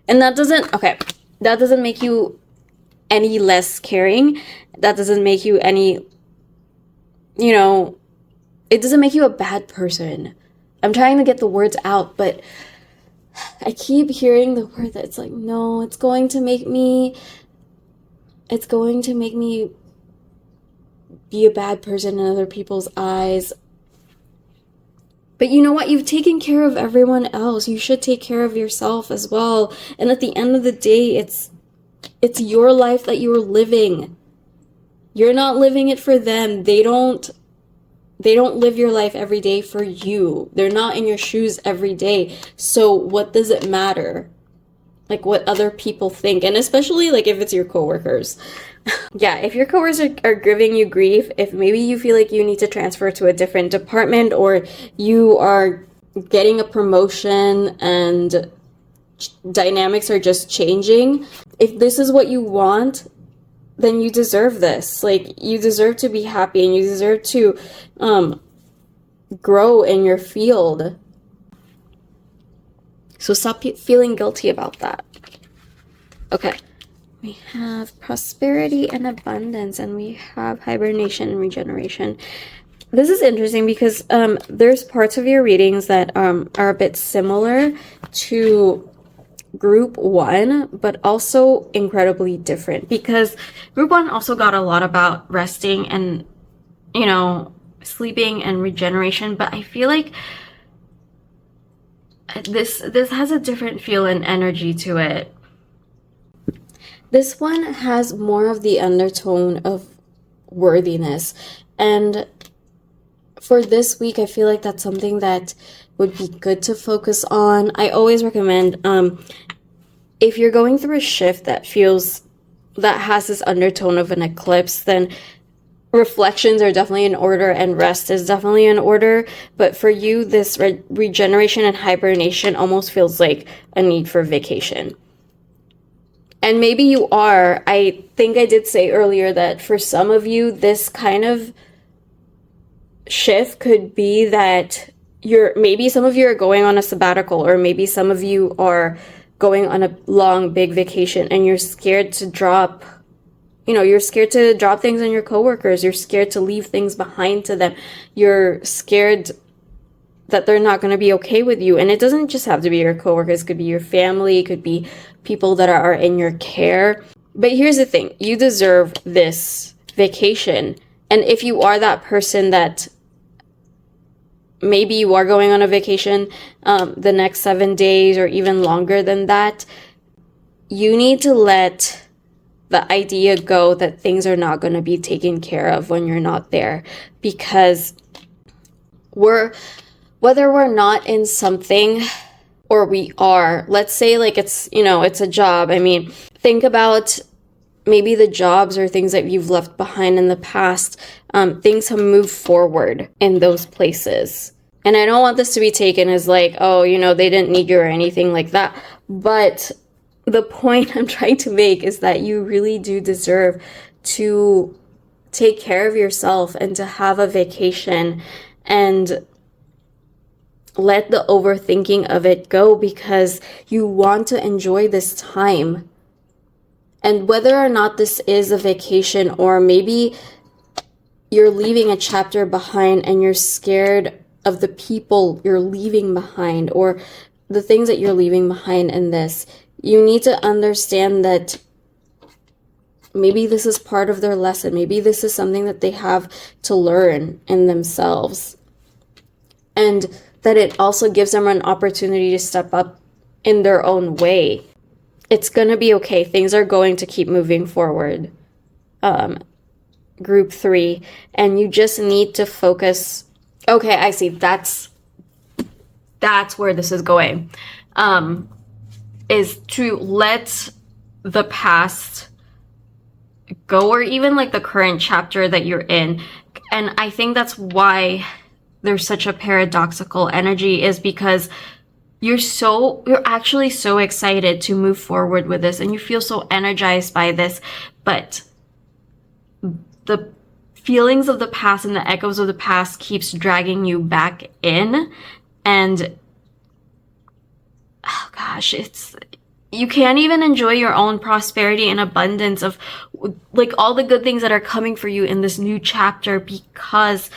A: and that doesn't make you any less caring. That doesn't make you any, you know, it doesn't make you a bad person. I'm trying to get the words out, but I keep hearing the word that it's like, no, it's going to make me be a bad person in other people's eyes. But you know what? You've taken care of everyone else. You should take care of yourself as well. And at the end of the day, it's your life that you're living. You're not living it for them. They don't live your life every day for you. They're not in your shoes every day. So what does it matter? Like what other people think, and especially like if it's your coworkers. Yeah, if your coworkers are giving you grief, if maybe you feel like you need to transfer to a different department, or you are getting a promotion and dynamics are just changing, if this is what you want, then you deserve this. Like, you deserve to be happy, and you deserve to grow in your field. So stop feeling guilty about that. Okay. We have prosperity and abundance, and we have hibernation and regeneration. This is interesting because there's parts of your readings that are a bit similar to group 1, but also incredibly different, because group 1 also got a lot about resting and, you know, sleeping and regeneration, but I feel like this has a different feel and energy to it. This one has more of the undertone of worthiness, and for this week I feel like that's something that would be good to focus on. I always recommend if you're going through a shift that has this undertone of an eclipse, then reflections are definitely in order and rest is definitely in order. But for you, this regeneration and hibernation almost feels like a need for vacation. And maybe you are. I think I did say earlier that for some of you, this kind of shift could be that maybe some of you are going on a sabbatical, or maybe some of you are going on a long, big vacation, and you're scared to drop, you're scared to drop things on your coworkers. You're scared to leave things behind to them. You're scared that they're not going to be okay with you. And it doesn't just have to be your coworkers. It could be your family. It could be people that are in your care. But here's the thing. You deserve this vacation. And if you are that person that maybe you are going on a vacation the next 7 days or even longer than that, you need to let the idea go that things are not going to be taken care of when you're not there. Because whether we're not in something or we are, let's say like it's a job. I mean, think about maybe the jobs or things that you've left behind in the past. Things have moved forward in those places. And I don't want this to be taken as like, oh, they didn't need you or anything like that. But the point I'm trying to make is that you really do deserve to take care of yourself and to have a vacation and let the overthinking of it go, because you want to enjoy this time. And whether or not this is a vacation, or maybe you're leaving a chapter behind and you're scared of the people you're leaving behind or the things that you're leaving behind in this, you need to understand that maybe this is part of their lesson. Maybe this is something that they have to learn in themselves. And that it also gives them an opportunity to step up in their own way. It's going to be okay. Things are going to keep moving forward. Group 3. And you just need to focus. Okay, I see. That's where this is going. Is to let the past go, or even like the current chapter that you're in. And I think that's why there's such a paradoxical energy, is because you're actually so excited to move forward with this and you feel so energized by this, but the feelings of the past and the echoes of the past keeps dragging you back in. And oh gosh, you can't even enjoy your own prosperity and abundance of like all the good things that are coming for you in this new chapter, because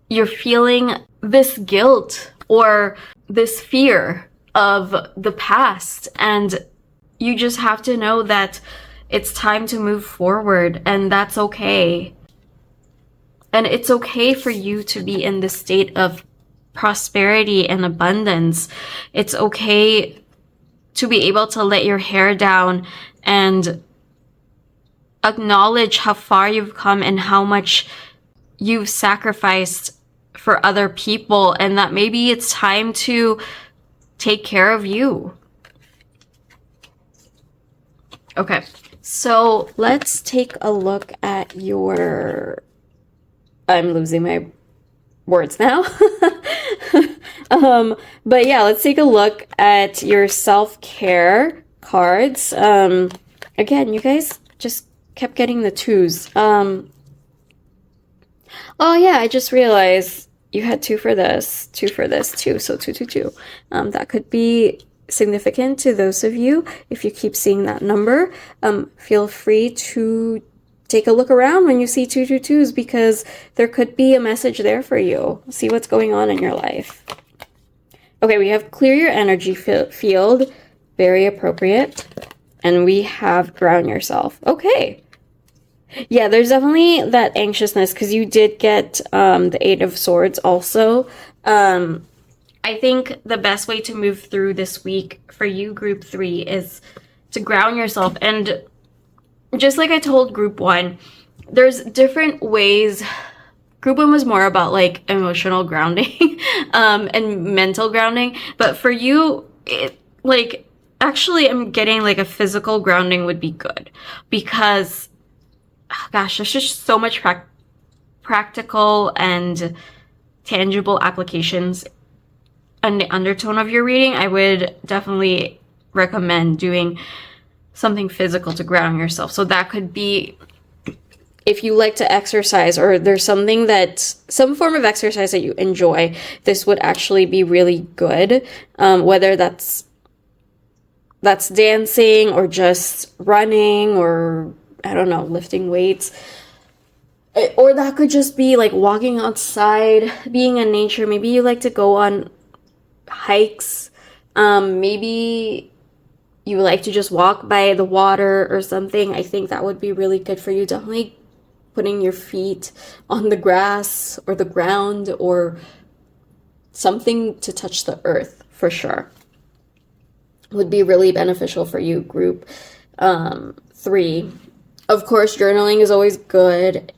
A: you're feeling this guilt or this fear of the past. And you just have to know that it's time to move forward, and that's okay. And it's okay for you to be in this state of prosperity and abundance. It's okay to be able to let your hair down and acknowledge how far you've come and how much you've sacrificed for other people, and that maybe it's time to take care of you. Okay, so let's take a look at your... I'm losing my words now. But yeah, let's take a look at your self-care cards. Again, you guys just kept getting the 2s. Oh yeah, I just realized you had 2 for this, 2 for this, 2, so 2, 2, 2. That could be significant to those of you. If you keep seeing that number, feel free to take a look around when you see 2, 2, 2s, because there could be a message there for you. See what's going on in your life. Okay, we have clear your energy field, very appropriate. And we have ground yourself. Okay. Yeah, there's definitely that anxiousness because you did get the 8 of Swords also. I think the best way to move through this week for you, Group 3, is to ground yourself. And just like I told Group 1, there's different ways. Group 1 was more about like emotional grounding and mental grounding. But for you, actually I'm getting like a physical grounding would be good because, oh gosh, there's just so much practical and tangible applications in the undertone of your reading, I would definitely recommend doing something physical to ground yourself. So that could be, if you like to exercise, or there's some form of exercise that you enjoy, this would actually be really good. Whether that's dancing or just running, or I don't know, lifting weights. Or that could just be like walking outside, being in nature. Maybe you like to go on hikes. Maybe you like to just walk by the water or something. I think that would be really good for you. Definitely putting your feet on the grass or the ground or something to touch the earth, for sure, would be really beneficial for you, group 3. Of course, journaling is always good.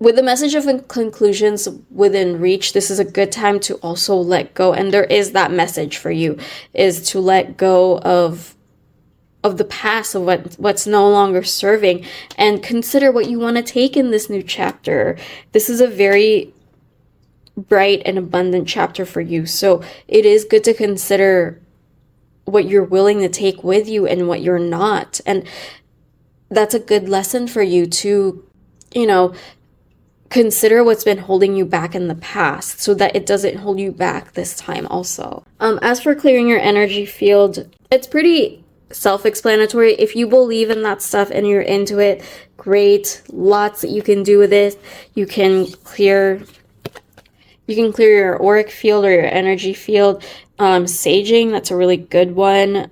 A: With the message of conclusions within reach, this is a good time to also let go. And there is that message for you, is to let go of the past, of what's no longer serving, and consider what you want to take in this new chapter. This is a very bright and abundant chapter for you. So it is good to consider what you're willing to take with you and what you're not. And that's a good lesson for you to, consider what's been holding you back in the past so that it doesn't hold you back this time also. As for clearing your energy field, it's pretty self-explanatory. If you believe in that stuff and you're into it, great. Lots that you can do with it. You can clear your auric field or your energy field. Saging, that's a really good one.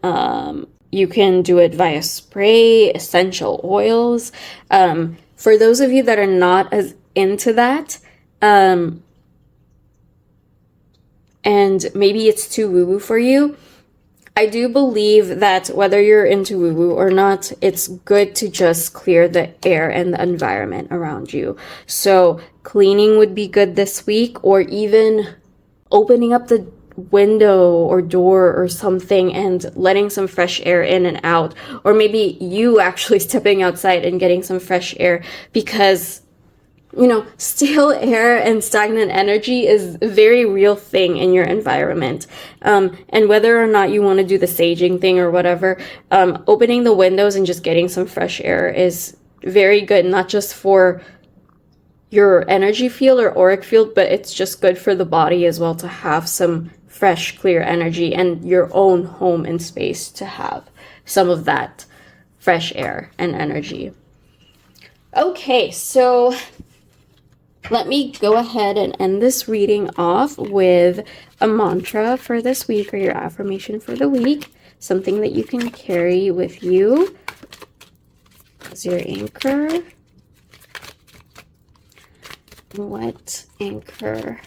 A: You can do it via spray, essential oils. For those of you that are not as into that, and maybe it's too woo-woo for you, I do believe that whether you're into woo-woo or not, it's good to just clear the air and the environment around you. So cleaning would be good this week, or even opening up the window or door or something and letting some fresh air in and out. Or maybe you actually stepping outside and getting some fresh air, because stale air and stagnant energy is a very real thing in your environment. And whether or not you want to do the saging thing or whatever, opening the windows and just getting some fresh air is very good, not just for your energy field or auric field, but it's just good for the body as well, to have some fresh, clear energy and your own home and space to have some of that fresh air and energy. Okay, so let me go ahead and end this reading off with a mantra for this week, or your affirmation for the week, something that you can carry with you as your anchor. What anchor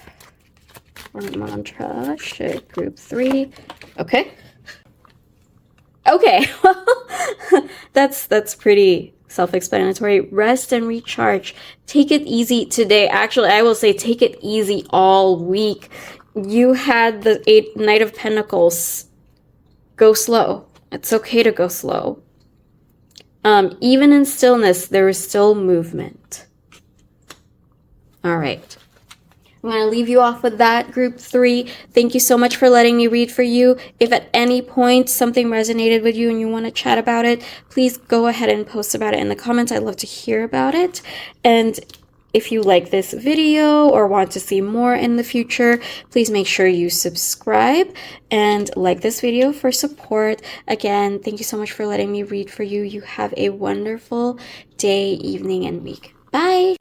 A: or mantra should group 3? Okay, well, that's pretty self-explanatory. Rest and recharge. Take it easy today. Actually, I will say take it easy all week. You had the Knight of Pentacles. Go slow. It's okay to go slow. Even in stillness, there is still movement. All right. I'm going to leave you off with that, group 3. Thank you so much for letting me read for you. If at any point something resonated with you and you want to chat about it, please go ahead and post about it in the comments. I'd love to hear about it. And if you like this video or want to see more in the future, please make sure you subscribe and like this video for support. Again, thank you so much for letting me read for you. You have a wonderful day, evening, and week. Bye!